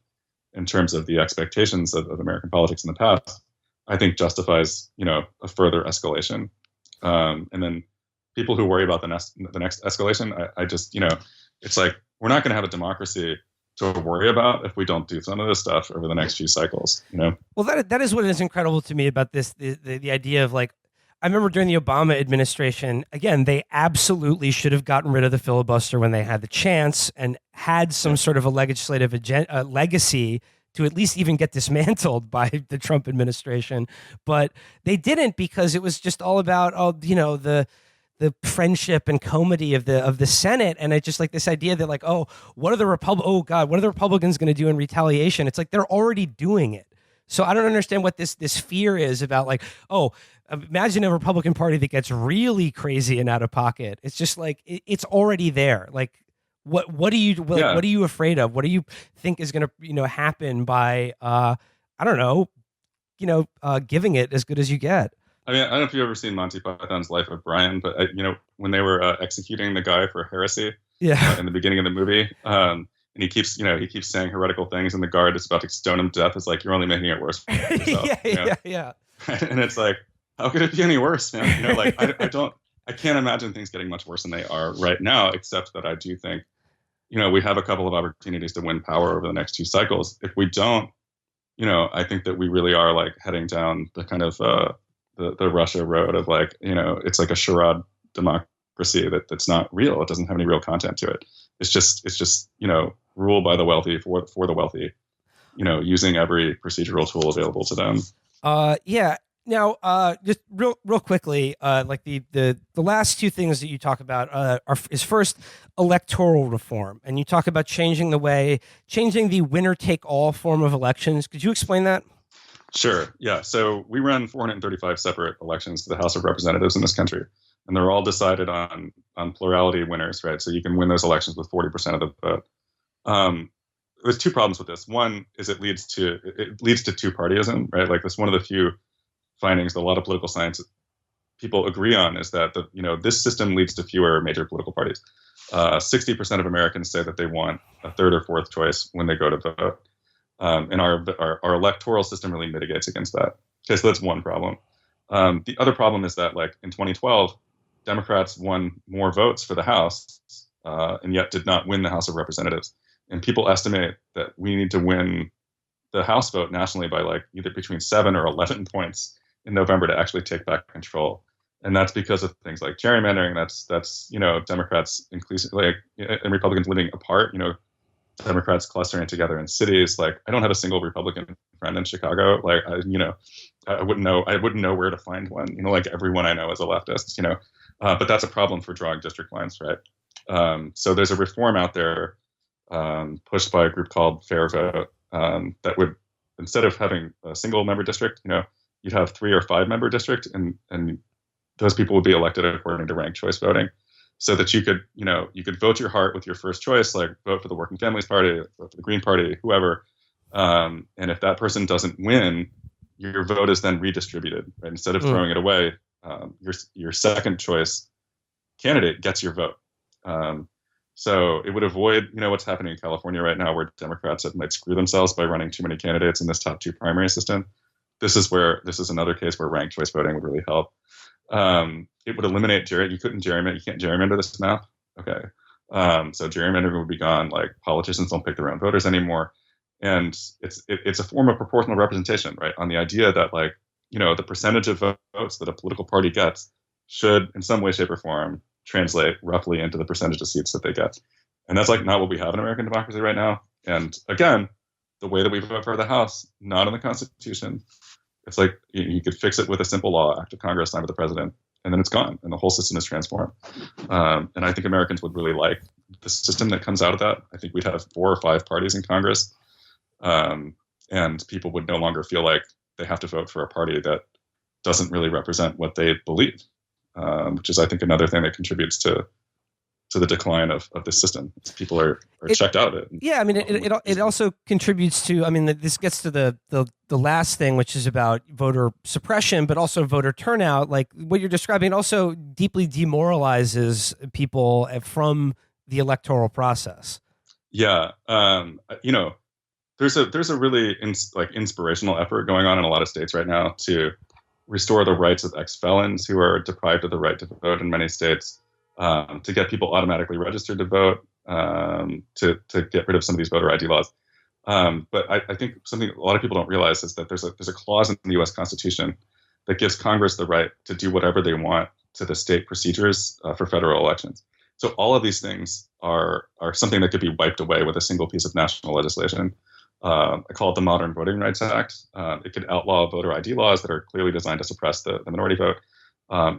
in terms of the expectations of American politics in the past, I think justifies, a further escalation. And then people who worry about the next escalation, I just, it's like, we're not going to have a democracy to worry about if we don't do some of this stuff over the next few cycles, Well, that is what is incredible to me about this, the idea of like, I remember during the Obama administration, again, they absolutely should have gotten rid of the filibuster when they had the chance and had some sort of a legislative legacy to at least even get dismantled by the Trump administration. But they didn't, because it was just all about, the friendship and comity of the Senate. And it's just like this idea that like, what are the Republicans going to do in retaliation? It's like, they're already doing it. So I don't understand what this fear is about, like, imagine a Republican Party that gets really crazy and out of pocket. It's just like, it's already there. Like, what are you afraid of? What do you think is going to, happen by, giving it as good as you get? I mean, I don't know if you've ever seen Monty Python's Life of Brian, but when they were executing the guy for heresy, in the beginning of the movie, and he keeps saying heretical things, and the guard is about to stone him to death. It's like, you're only making it worse for yourself. Yeah. And it's like, how could it be any worse, man? I can't imagine things getting much worse than they are right now, except that I do think, we have a couple of opportunities to win power over the next 2 cycles. If we don't, I think that we really are like heading down the kind of the Russia road of like, it's like a charade democracy that's not real. It doesn't have any real content to it. It's just ruled by the wealthy for the wealthy, using every procedural tool available to them. Yeah. Now, just real quickly, like the last 2 things that you talk about is first electoral reform, and you talk about changing the winner take all form of elections. Could you explain that? Sure. Yeah. So we run 435 separate elections to the House of Representatives in this country, and they're all decided on plurality winners, right? So you can win those elections with 40% of the vote. There's 2 problems with this. One is it leads to 2-partyism, right? Like, that's one of the few findings that a lot of political science people agree on, is that this system leads to fewer major political parties. 60% of Americans say that they want a 3rd or 4th choice when they go to vote. And our electoral system really mitigates against that. Okay, so that's one problem. The other problem is that, like, in 2012, Democrats won more votes for the House, and yet did not win the House of Representatives. And people estimate that we need to win the House vote nationally by like either between 7 or 11 points in November to actually take back control. And that's because of things like gerrymandering. That's Democrats increasingly and Republicans living apart. Democrats clustering together in cities. Like, I don't have a single Republican friend in Chicago. Like, I wouldn't know where to find one. Like everyone I know is a leftist. But that's a problem for drawing district lines, right? So there's a reform out there pushed by a group called Fair Vote that would, instead of having a single member district, you'd have 3 or 5 member district, and those people would be elected according to ranked choice voting, so that you could vote your heart with your first choice, like vote for the Working Families Party, vote for the Green Party, whoever. And if that person doesn't win, your vote is then redistributed, right? Instead of throwing it away, your second choice candidate gets your vote. So it would avoid, what's happening in California right now, where Democrats might screw themselves by running too many candidates in this top 2 primary system. This is another case where ranked choice voting would really help. It would eliminate you can't gerrymander this map. Okay. So gerrymandering would be gone. Like, politicians don't pick their own voters anymore. And it's a form of proportional representation, right? On the idea that, like, the percentage of votes that a political party gets should in some way, shape, or form translate roughly into the percentage of seats that they get. And that's like not what we have in American democracy right now. And again, the way that we vote for the House, not in the Constitution. It's like you could fix it with a simple law, act of Congress, signed by the president, and then it's gone, and the whole system is transformed. And I think Americans would really like the system that comes out of that. I think we'd have 4 or 5 parties in Congress, and people would no longer feel like they have to vote for a party that doesn't really represent what they believe, which is, I think, another thing that contributes to the decline of this system. People are checked out of it. Yeah, I mean, it also contributes to, I mean, this gets to the last thing, which is about voter suppression, but also voter turnout. Like what you're describing, it also deeply demoralizes people from the electoral process. Yeah, there's a really inspirational effort going on in a lot of states right now to restore the rights of ex-felons who are deprived of the right to vote in many states. To get people automatically registered to vote, to get rid of some of these voter ID laws. But I think something a lot of people don't realize is that there's a clause in the U.S. Constitution that gives Congress the right to do whatever they want to the state procedures for federal elections. So all of these things are something that could be wiped away with a single piece of national legislation. I call it the Modern Voting Rights Act. It could outlaw voter ID laws that are clearly designed to suppress the minority vote.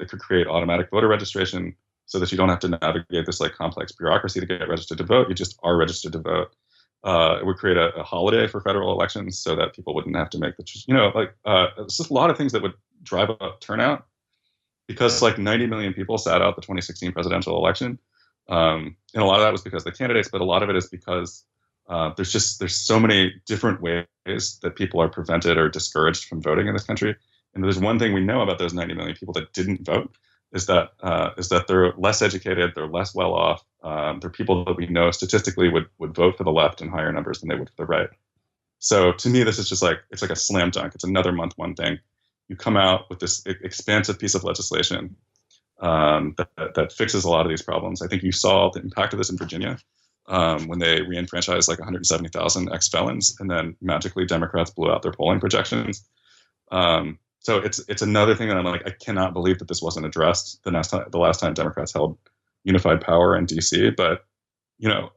It could create automatic voter registration, so that you don't have to navigate this complex bureaucracy to get registered to vote. You just are registered to vote. It would create a holiday for federal elections so that people wouldn't have to make it's just a lot of things that would drive up turnout, because 90 million people sat out the 2016 presidential election. And a lot of that was because of the candidates, but a lot of it is because there's so many different ways that people are prevented or discouraged from voting in this country. And there's one thing we know about those 90 million people that didn't vote, is that they're less educated, they're less well off. They're people that we know statistically would vote for the left in higher numbers than they would for the right. So to me, this is just it's like a slam dunk. It's another month one thing. You come out with this expansive piece of legislation that fixes a lot of these problems. I think you saw the impact of this in Virginia when they reenfranchised 170,000 ex-felons, and then magically Democrats blew out their polling projections. So it's another thing that I'm like, I cannot believe that this wasn't addressed the last time Democrats held unified power in D.C. But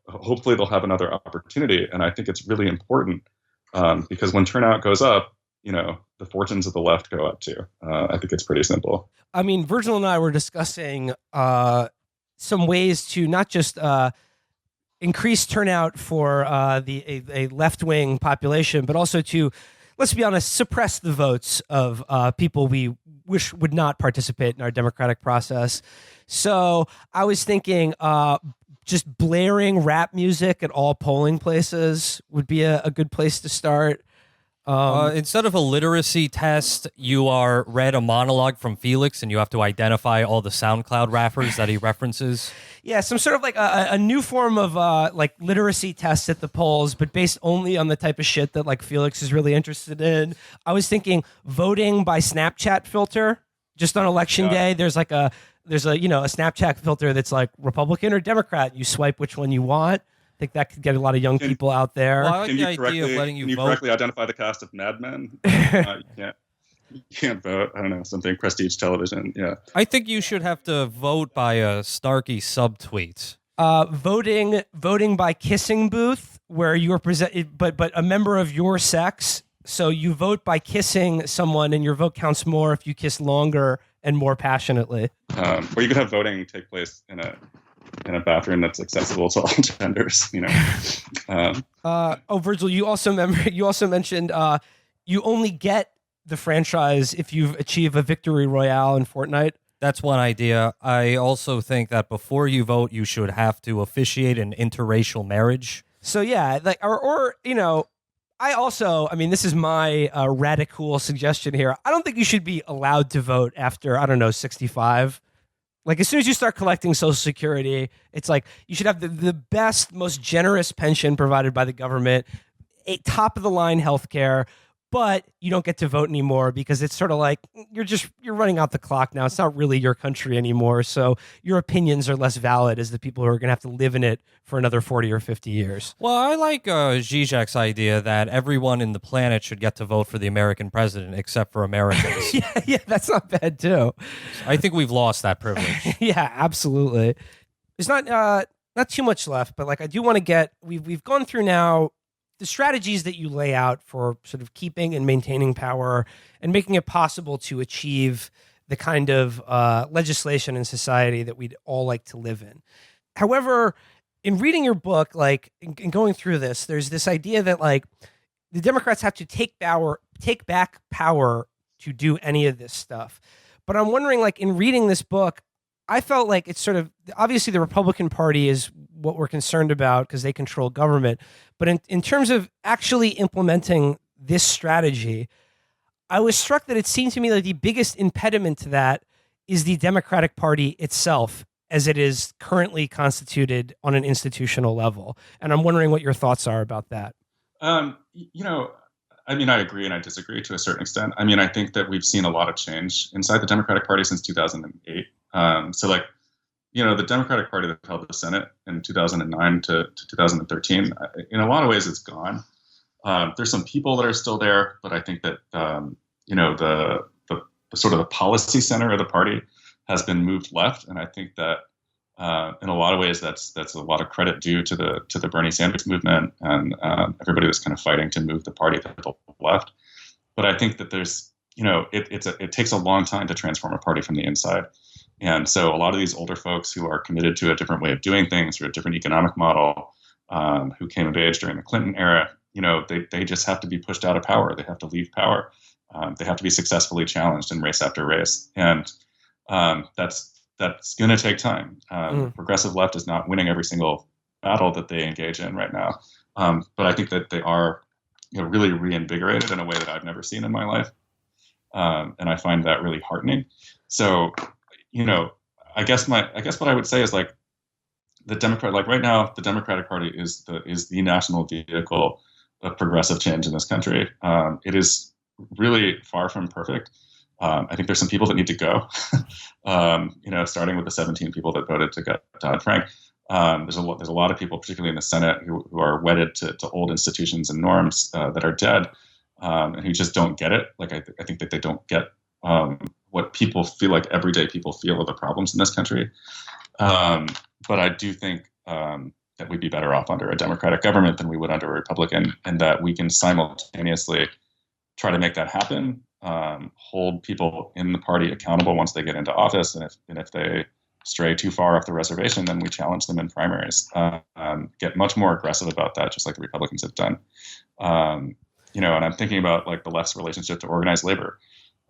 hopefully they'll have another opportunity, and I think it's really important because when turnout goes up, the fortunes of the left go up too. I think it's pretty simple. I mean, Virgil and I were discussing some ways to not just increase turnout for a left-wing population, but also to, let's be honest, suppress the votes of people we wish would not participate in our democratic process. So I was thinking just blaring rap music at all polling places would be a good place to start. Instead of a literacy test, you are read a monologue from Felix, and you have to identify all the SoundCloud rappers that he references. Yeah, some sort of a new form of literacy tests at the polls, but based only on the type of shit that Felix is really interested in. I was thinking voting by Snapchat filter. Just on election day, there's a Snapchat filter that's Republican or Democrat. You swipe which one you want. I think that could get a lot of young people out there. Well, I like the idea of letting you vote. Can you correctly identify the cast of Mad Men? You You can't vote. I don't know, something prestige television. Yeah. I think you should have to vote by a snarky subtweet. Voting by kissing booth, where you are presented, but a member of your sex. So you vote by kissing someone, and your vote counts more if you kiss longer and more passionately. Or you could have voting take place in a bathroom that's accessible to all genders. Virgil, you also mentioned you only get the franchise if you achieve a victory royale in Fortnite. That's one idea. I also think that before you vote, you should have to officiate an interracial marriage. So yeah, like or I mean, this is my radical suggestion here. I don't think you should be allowed to vote after, 65. Like, as soon as you start collecting Social Security, it's like you should have the best, most generous pension provided by the government, top of the line healthcare, but you don't get to vote anymore because it's sort of like you're running out the clock now. It's not really your country anymore, so your opinions are less valid as the people who are going to have to live in it for another 40 or 50 years. Well, I like Zizek's idea that everyone in the planet should get to vote for the American president except for Americans. yeah, that's not bad too. I think we've lost that privilege. Yeah, absolutely. There's not too much left, but like I do want to get we've gone through now the strategies that you lay out for sort of keeping and maintaining power and making it possible to achieve the kind of legislation in society that we'd all like to live in. However, in reading your book, like in going through this, there's this idea that like the Democrats have to take back power to do any of this stuff. But I'm wondering, like in reading this book, I felt like it's sort of obviously the Republican Party is what we're concerned about because they control government. But in terms of actually implementing this strategy, I was struck that it seemed to me like the biggest impediment to that is the Democratic Party itself as it is currently constituted on an institutional level. And I'm wondering what your thoughts are about that. I mean, I agree and I disagree to a certain extent. I mean, I think that we've seen a lot of change inside the Democratic Party since 2008. The Democratic Party that held the Senate in 2009 to 2013, in a lot of ways, it's gone. There's some people that are still there, but I think that the sort of the policy center of the party has been moved left, and I think that in a lot of ways that's a lot of credit due to the Bernie Sanders movement and everybody that's kind of fighting to move the party to the left. But I think that there's it takes a long time to transform a party from the inside. And so a lot of these older folks who are committed to a different way of doing things or a different economic model, who came of age during the Clinton era, they just have to be pushed out of power. They have to leave power. They have to be successfully challenged in race after race. And that's going to take time. Progressive left is not winning every single battle that they engage in right now. But I think that they are really reinvigorated in a way that I've never seen in my life. And I find that really heartening. So, I guess what I would say is like right now, the Democratic Party is the national vehicle of progressive change in this country. It is really far from perfect. I think there's some people that need to go, starting with the 17 people that voted to get Dodd-Frank. There's a lot of people, particularly in the Senate, who are wedded to old institutions and norms that are dead, and who just don't get it. Like I think that they don't get what people feel like everyday people feel are the problems in this country. But I do think that we'd be better off under a Democratic government than we would under a Republican, and that we can simultaneously try to make that happen, hold people in the party accountable once they get into office, and if they stray too far off the reservation, then we challenge them in primaries. Get much more aggressive about that, just like the Republicans have done. And I'm thinking about like the left's relationship to organized labor.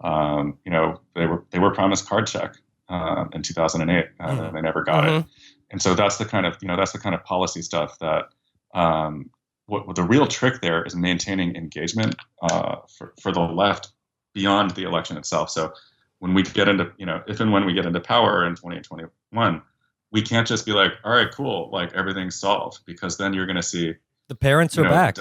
They were promised card check in 2008, and they never got it. And so that's the kind of policy stuff that what the real trick there is maintaining engagement for the left beyond the election itself. So when we get into if and when we get into power in 2021, we can't just be like, all right, cool, like everything's solved, because then you're going to see the parents are back.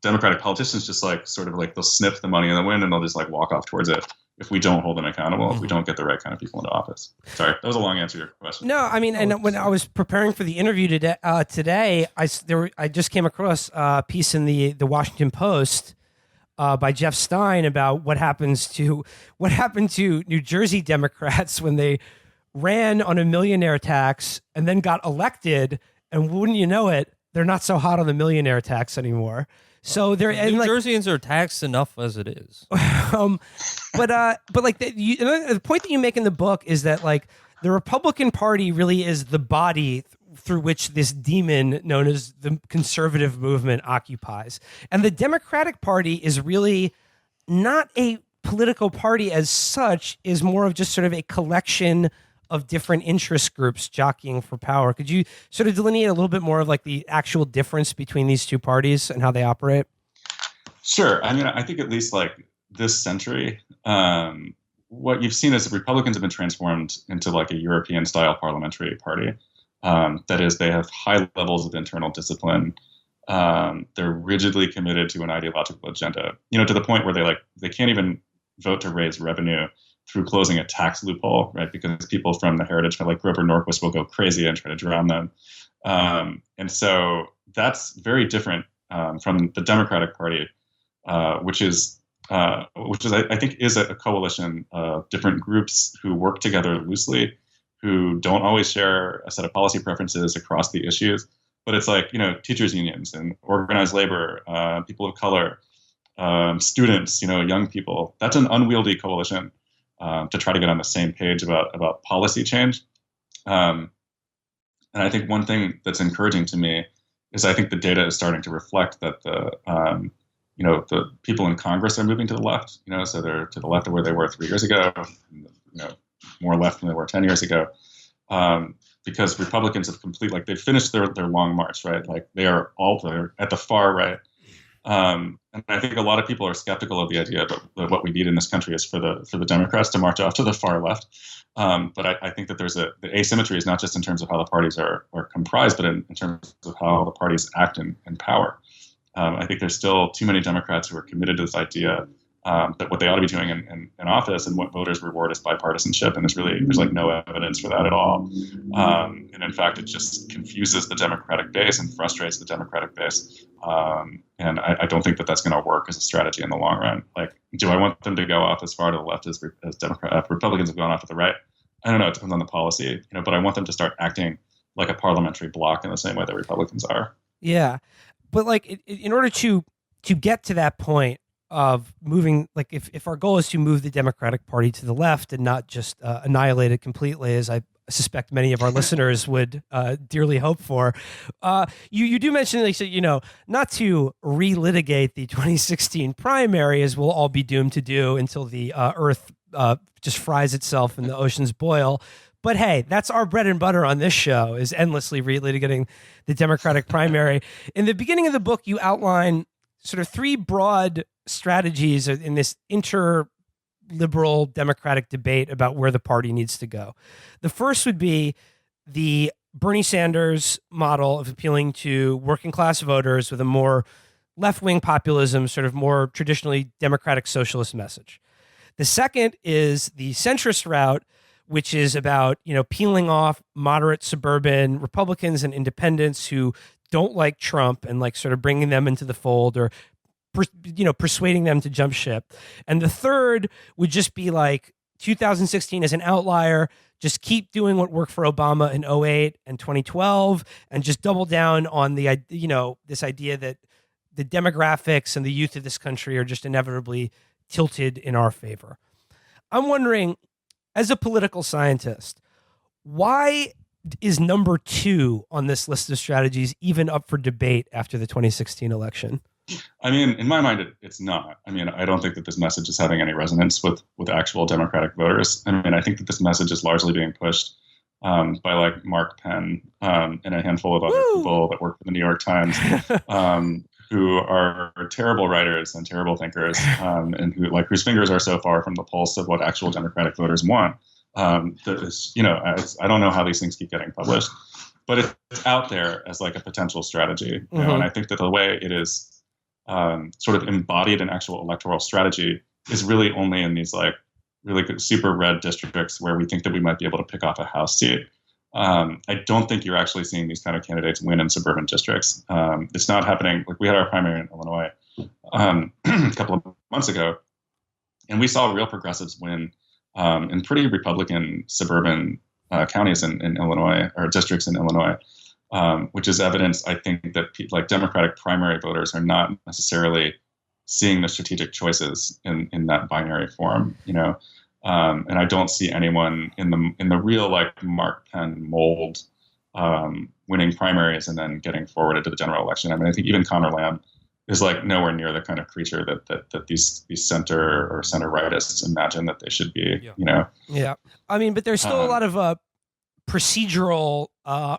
Democratic politicians just like sort of like they'll sniff the money in the wind and they'll just like walk off towards it if we don't hold them accountable, if we don't get the right kind of people into office. Sorry, that was a long answer to your question. No, I mean, and when I was preparing for the interview today, I just came across a piece in the Washington Post by Jeff Stein about what happened to New Jersey Democrats when they ran on a millionaire tax and then got elected, and wouldn't you know it, they're not so hot on the millionaire tax anymore. So they're New Jerseyans are taxed enough as it is. But like the point that you make in the book is that like the Republican Party really is the body through which this demon known as the conservative movement occupies, and the Democratic Party is really not a political party as such, is more of just sort of a collection of different interest groups jockeying for power. Could you sort of delineate a little bit more of like the actual difference between these two parties and how they operate? Sure. I mean, I think at least like this century, what you've seen is the Republicans have been transformed into like a European style parliamentary party. That is, they have high levels of internal discipline. They're rigidly committed to an ideological agenda, to the point where they can't even vote to raise revenue through closing a tax loophole, right? Because people from the heritage, like Grover Norquist, will go crazy and try to drown them. And so that's very different from the Democratic Party, which is I think is a coalition of different groups who work together loosely, who don't always share a set of policy preferences across the issues. But it's like, teachers unions and organized labor, people of color, students, young people. That's an unwieldy coalition to try to get on the same page about policy change. And I think one thing that's encouraging to me is I think the data is starting to reflect that the people in Congress are moving to the left, so they're to the left of where they were 3 years ago, more left than they were 10 years ago. Because Republicans have they've finished their long march, right? Like they're at the far right. And I think a lot of people are skeptical of the idea that what we need in this country is for the Democrats to march off to the far left. But I think that the asymmetry is not just in terms of how the parties are comprised, but in terms of how the parties act in power. I think there's still too many Democrats who are committed to this idea that what they ought to be doing in office and what voters reward is bipartisanship. And there's like no evidence for that at all. And in fact, it just confuses the Democratic base and frustrates the Democratic base. And I don't think that that's going to work as a strategy in the long run. Like, do I want them to go off as far to the left as Republicans have gone off to the right? I don't know. It depends on the policy, but I want them to start acting like a parliamentary bloc in the same way that Republicans are. Yeah. But like in order to get to that point of moving, like if our goal is to move the Democratic Party to the left and not just annihilate it completely, as I suspect many of our listeners would dearly hope for, you do mention, like, not to relitigate the 2016 primary, as we'll all be doomed to do until the earth just fries itself and the oceans boil. But hey, that's our bread and butter on this show, is endlessly relitigating the Democratic primary. In the beginning of the book, you outline sort of three broad strategies in this inter-liberal Democratic debate about where the party needs to go. The first would be the Bernie Sanders model of appealing to working class voters with a more left-wing populism, sort of more traditionally democratic socialist message. The second is the centrist route, which is about, peeling off moderate suburban Republicans and independents who don't like Trump and like sort of bringing them into the fold, or, persuading them to jump ship. And the third would just be like 2016 as an outlier, just keep doing what worked for Obama in 2008 and 2012, and just double down on the, this idea that the demographics and the youth of this country are just inevitably tilted in our favor. I'm wondering, as a political scientist, why is number 2 on this list of strategies even up for debate after the 2016 election? I mean, in my mind, it's not. I mean, I don't think that this message is having any resonance with actual Democratic voters. I mean, I think that this message is largely being pushed by like Mark Penn and a handful of other people that work for the New York Times, who are terrible writers and terrible thinkers, and whose fingers are so far from the pulse of what actual Democratic voters want. I don't know how these things keep getting published, but it's out there as like a potential strategy. And I think that the way it is sort of embodied in actual electoral strategy is really only in these like really good, super red districts where we think that we might be able to pick off a House seat. I don't think you're actually seeing these kind of candidates win in suburban districts. It's not happening. Like we had our primary in Illinois. a couple of months ago, and we saw real progressives win in pretty Republican suburban counties in Illinois, or districts in Illinois, which is evidence, I think, that like Democratic primary voters are not necessarily seeing the strategic choices in that binary form, and I don't see anyone in the real like Mark Penn mold winning primaries and then getting forwarded to the general election. I mean, I think even Connor Lamb is like nowhere near the kind of creature that these center or center rightists imagine that they should be. Yeah. I mean, but there's still a lot of procedural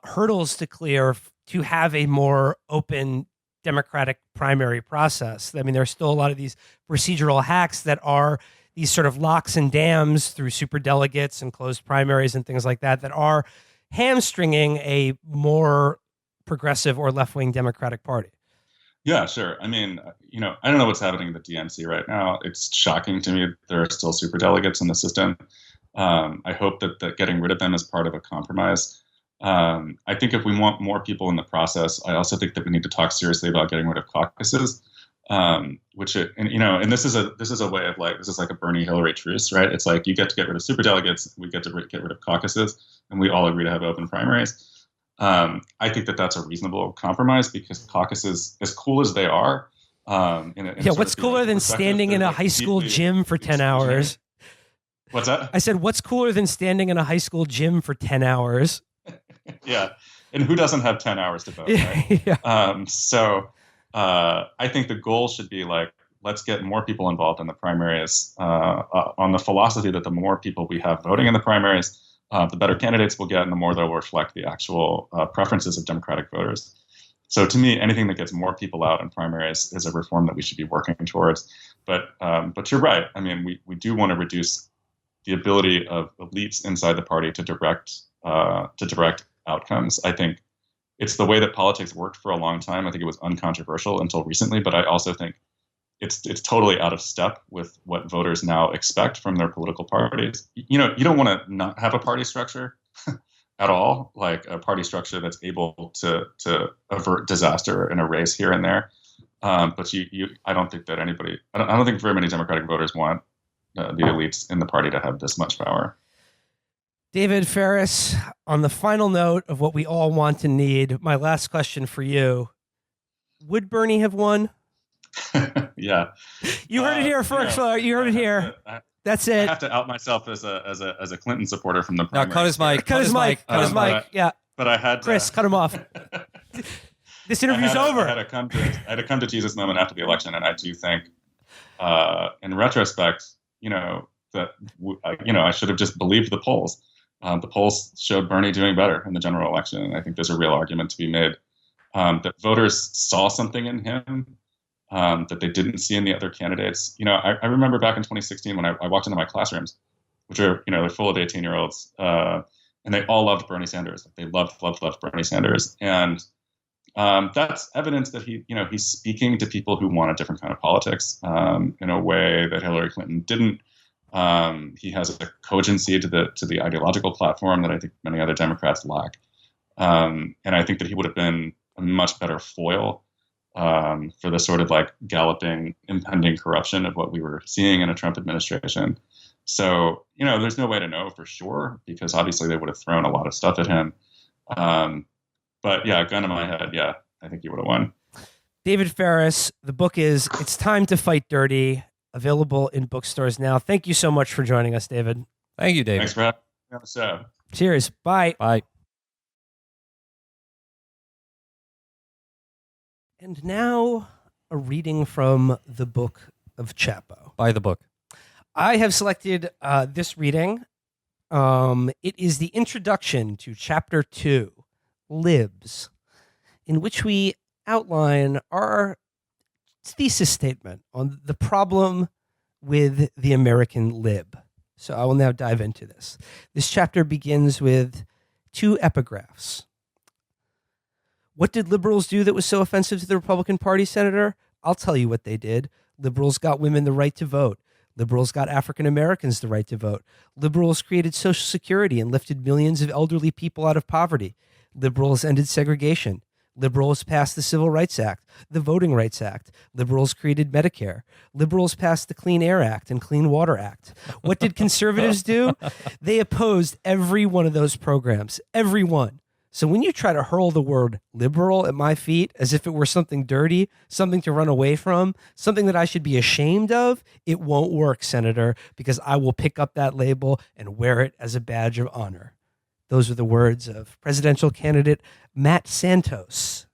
hurdles to clear to have a more open democratic primary process. I mean, there's still a lot of these procedural hacks that are these sort of locks and dams through superdelegates and closed primaries and things like that are hamstringing a more progressive or left-wing Democratic Party. Yeah, sure. I mean, I don't know what's happening in the DNC right now. It's shocking to me that there are still superdelegates in the system. I hope that getting rid of them is part of a compromise. I think if we want more people in the process, I also think that we need to talk seriously about getting rid of caucuses, and this is a way of like, this is like a Bernie Hillary truce, right? It's like you get to get rid of superdelegates, we get to get rid of caucuses, and we all agree to have open primaries. I think that that's a reasonable compromise because caucuses, as cool as they are, what's cooler than standing in a high school gym for 10 hours? What's that? I said, what's cooler than standing in a high school gym for 10 hours? Yeah. And who doesn't have 10 hours to vote, right? Yeah. So I think the goal should be like, let's get more people involved in the primaries on the philosophy that the more people we have voting in the primaries, the better candidates we'll get and the more they'll reflect the actual preferences of Democratic voters. So to me, anything that gets more people out in primaries is a reform that we should be working towards. But you're right. I mean, we do want to reduce the ability of elites inside the party to direct outcomes. I think it's the way that politics worked for a long time. I think it was uncontroversial until recently, but I also think it's totally out of step with what voters now expect from their political parties. You don't want to not have a party structure at all, like a party structure that's able to avert disaster in a race here and there. But I don't think that I don't think very many Democratic voters want the elites in the party to have this much power. David Faris, on the final note of what we all want and need, my last question for you. Would Bernie have won? Yeah. You heard it here first. You heard it here. That's it. I have to out myself as a Clinton supporter from the primary. No, cut his mic. Cut his mic. Yeah. But I had Chris, cut him off. This interview's over. I had a come to Jesus moment after the election, and I do think, in retrospect, that I should have just believed the polls. The polls showed Bernie doing better in the general election, and I think there's a real argument to be made that voters saw something in him that they didn't see in the other candidates. I remember back in 2016 when I walked into my classrooms, which are they're full of 18-year-olds, and they all loved Bernie Sanders. They loved Bernie Sanders, and that's evidence that he's speaking to people who want a different kind of politics in a way that Hillary Clinton didn't. He has a cogency to the ideological platform that I think many other Democrats lack, and I think that he would have been a much better foil for the sort of like galloping, impending corruption of what we were seeing in a Trump administration. So there's no way to know for sure because obviously they would have thrown a lot of stuff at him. But yeah, gun to my head, yeah, I think he would have won. David Faris, the book is It's Time to Fight Dirty, available in bookstores now. Thank you so much for joining us, David. Thank you, David. Thanks for having me on the show. Cheers. Bye. Bye. And now a reading from the book of Chapo. Buy the book. I have selected this reading. It is the introduction to Chapter 2, Libs, in which we outline our thesis statement on the problem with the American lib. So I will now dive into this. This chapter begins with two epigraphs. What did liberals do that was so offensive to the Republican Party, Senator? I'll tell you what they did. Liberals got women the right to vote. Liberals got African Americans the right to vote. Liberals created Social Security and lifted millions of elderly people out of poverty. Liberals ended segregation. Liberals passed the Civil Rights Act, the Voting Rights Act. Liberals created Medicare. Liberals passed the Clean Air Act and Clean Water Act. What did conservatives do? They opposed every one of those programs, every one. So when you try to hurl the word liberal at my feet as if it were something dirty, something to run away from, something that I should be ashamed of, it won't work, Senator, because I will pick up that label and wear it as a badge of honor. Those are the words of presidential candidate Matt Santos,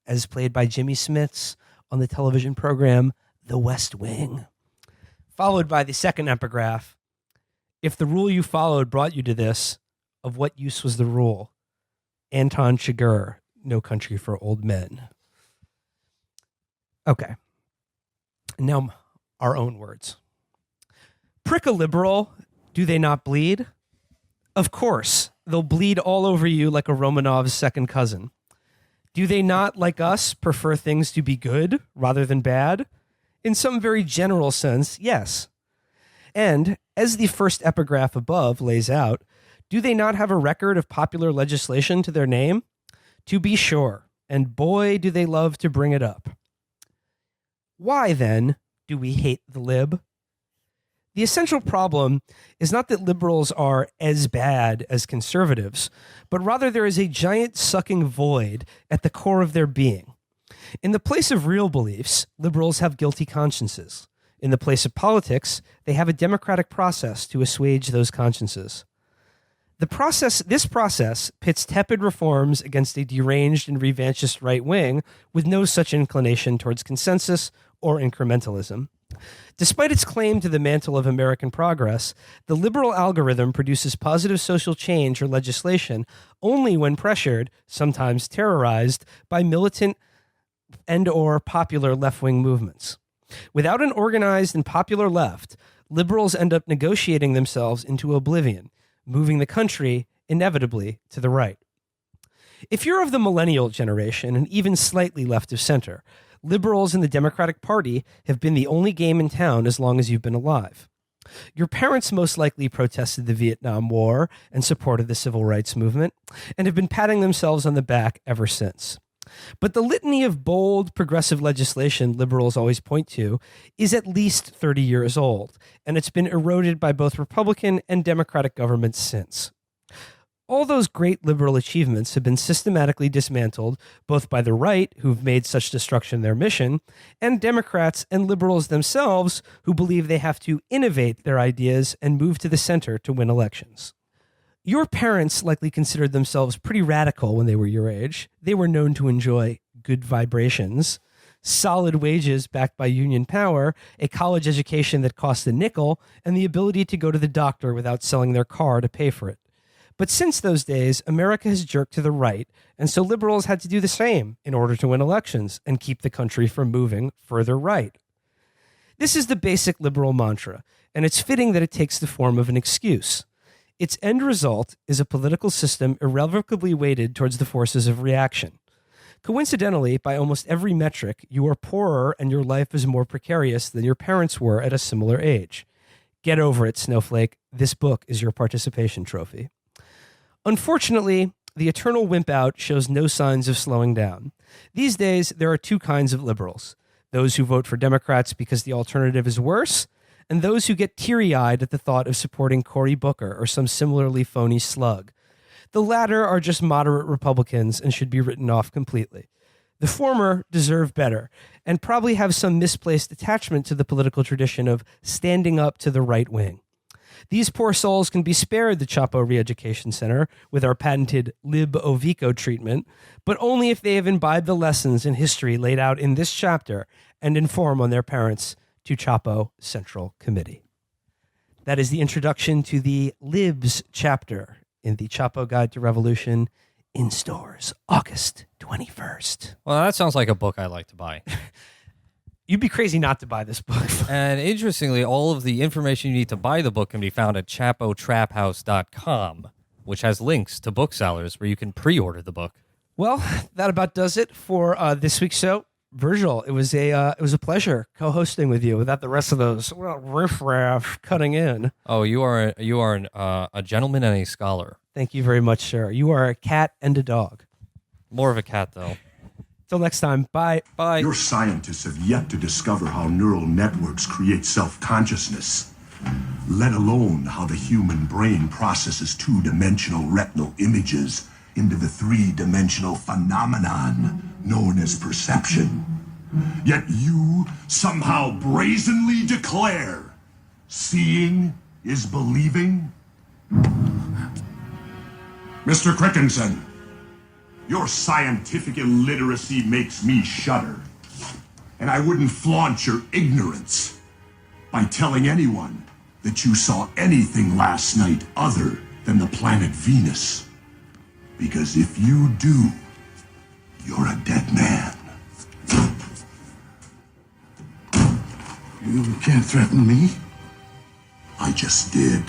as played by Jimmy Smits on the television program The West Wing. Followed by the second epigraph. If the rule you followed brought you to this, of what use was the rule? Anton Chigurh, No Country for Old Men. Okay. Now, our own words. Prick a liberal, do they not bleed? Of course, they'll bleed all over you like a Romanov's second cousin. Do they not, like us, prefer things to be good rather than bad? In some very general sense, yes. And, as the first epigraph above lays out, do they not have a record of popular legislation to their name? To be sure, and boy, do they love to bring it up. Why, then, do we hate the lib? The essential problem is not that liberals are as bad as conservatives, but rather there is a giant sucking void at the core of their being. In the place of real beliefs, liberals have guilty consciences. In the place of politics, they have a democratic process to assuage those consciences. This process pits tepid reforms against a deranged and revanchist right wing with no such inclination towards consensus or incrementalism. Despite its claim to the mantle of American progress, the liberal algorithm produces positive social change or legislation only when pressured, sometimes terrorized, by militant and/or popular left-wing movements. Without an organized and popular left, liberals end up negotiating themselves into oblivion, moving the country inevitably to the right. If you're of the millennial generation and even slightly left of center, liberals in the Democratic Party have been the only game in town as long as you've been alive. Your parents most likely protested the Vietnam War and supported the civil rights movement and have been patting themselves on the back ever since. But the litany of bold, progressive legislation liberals always point to is at least 30 years old, and it's been eroded by both Republican and Democratic governments since. All those great liberal achievements have been systematically dismantled both by the right, who've made such destruction their mission, and Democrats and liberals themselves who believe they have to innovate their ideas and move to the center to win elections. Your parents likely considered themselves pretty radical when they were your age. They were known to enjoy good vibrations, solid wages backed by union power, a college education that cost a nickel, and the ability to go to the doctor without selling their car to pay for it. But since those days, America has jerked to the right, and so liberals had to do the same in order to win elections and keep the country from moving further right. This is the basic liberal mantra, and it's fitting that it takes the form of an excuse. Its end result is a political system irrevocably weighted towards the forces of reaction. Coincidentally, by almost every metric, you are poorer and your life is more precarious than your parents were at a similar age. Get over it, Snowflake. This book is your participation trophy. Unfortunately, the eternal wimp out shows no signs of slowing down. These days, there are two kinds of liberals: those who vote for Democrats because the alternative is worse, and those who get teary-eyed at the thought of supporting Cory Booker or some similarly phony slug. The latter are just moderate Republicans and should be written off completely. The former deserve better and probably have some misplaced attachment to the political tradition of standing up to the right wing. These poor souls can be spared the Chapo Re-Education Center with our patented Lib-Ovico treatment, but only if they have imbibed the lessons in history laid out in this chapter and inform on their parents to Chapo Central Committee. That is the introduction to the Libs chapter in the Chapo Guide to Revolution, in stores August 21st. Well, that sounds like a book I'd like to buy. You'd be crazy not to buy this book. And interestingly, all of the information you need to buy the book can be found at chapotraphouse.com, which has links to booksellers where you can pre-order the book. Well, that about does it for this week's show. Virgil, it was a pleasure co-hosting with you without the rest of those riff-raff cutting in. Oh, you are a gentleman and a scholar. Thank you very much, sir. You are a cat and a dog. More of a cat, though. Till next time. Bye. Bye. Your scientists have yet to discover how neural networks create self-consciousness, let alone how the human brain processes two-dimensional retinal images into the three-dimensional phenomenon known as perception. Yet you somehow brazenly declare seeing is believing? Mr. Crickenson, your scientific illiteracy makes me shudder. And I wouldn't flaunt your ignorance by telling anyone that you saw anything last night other than the planet Venus. Because if you do, you're a dead man. You can't threaten me. I just did.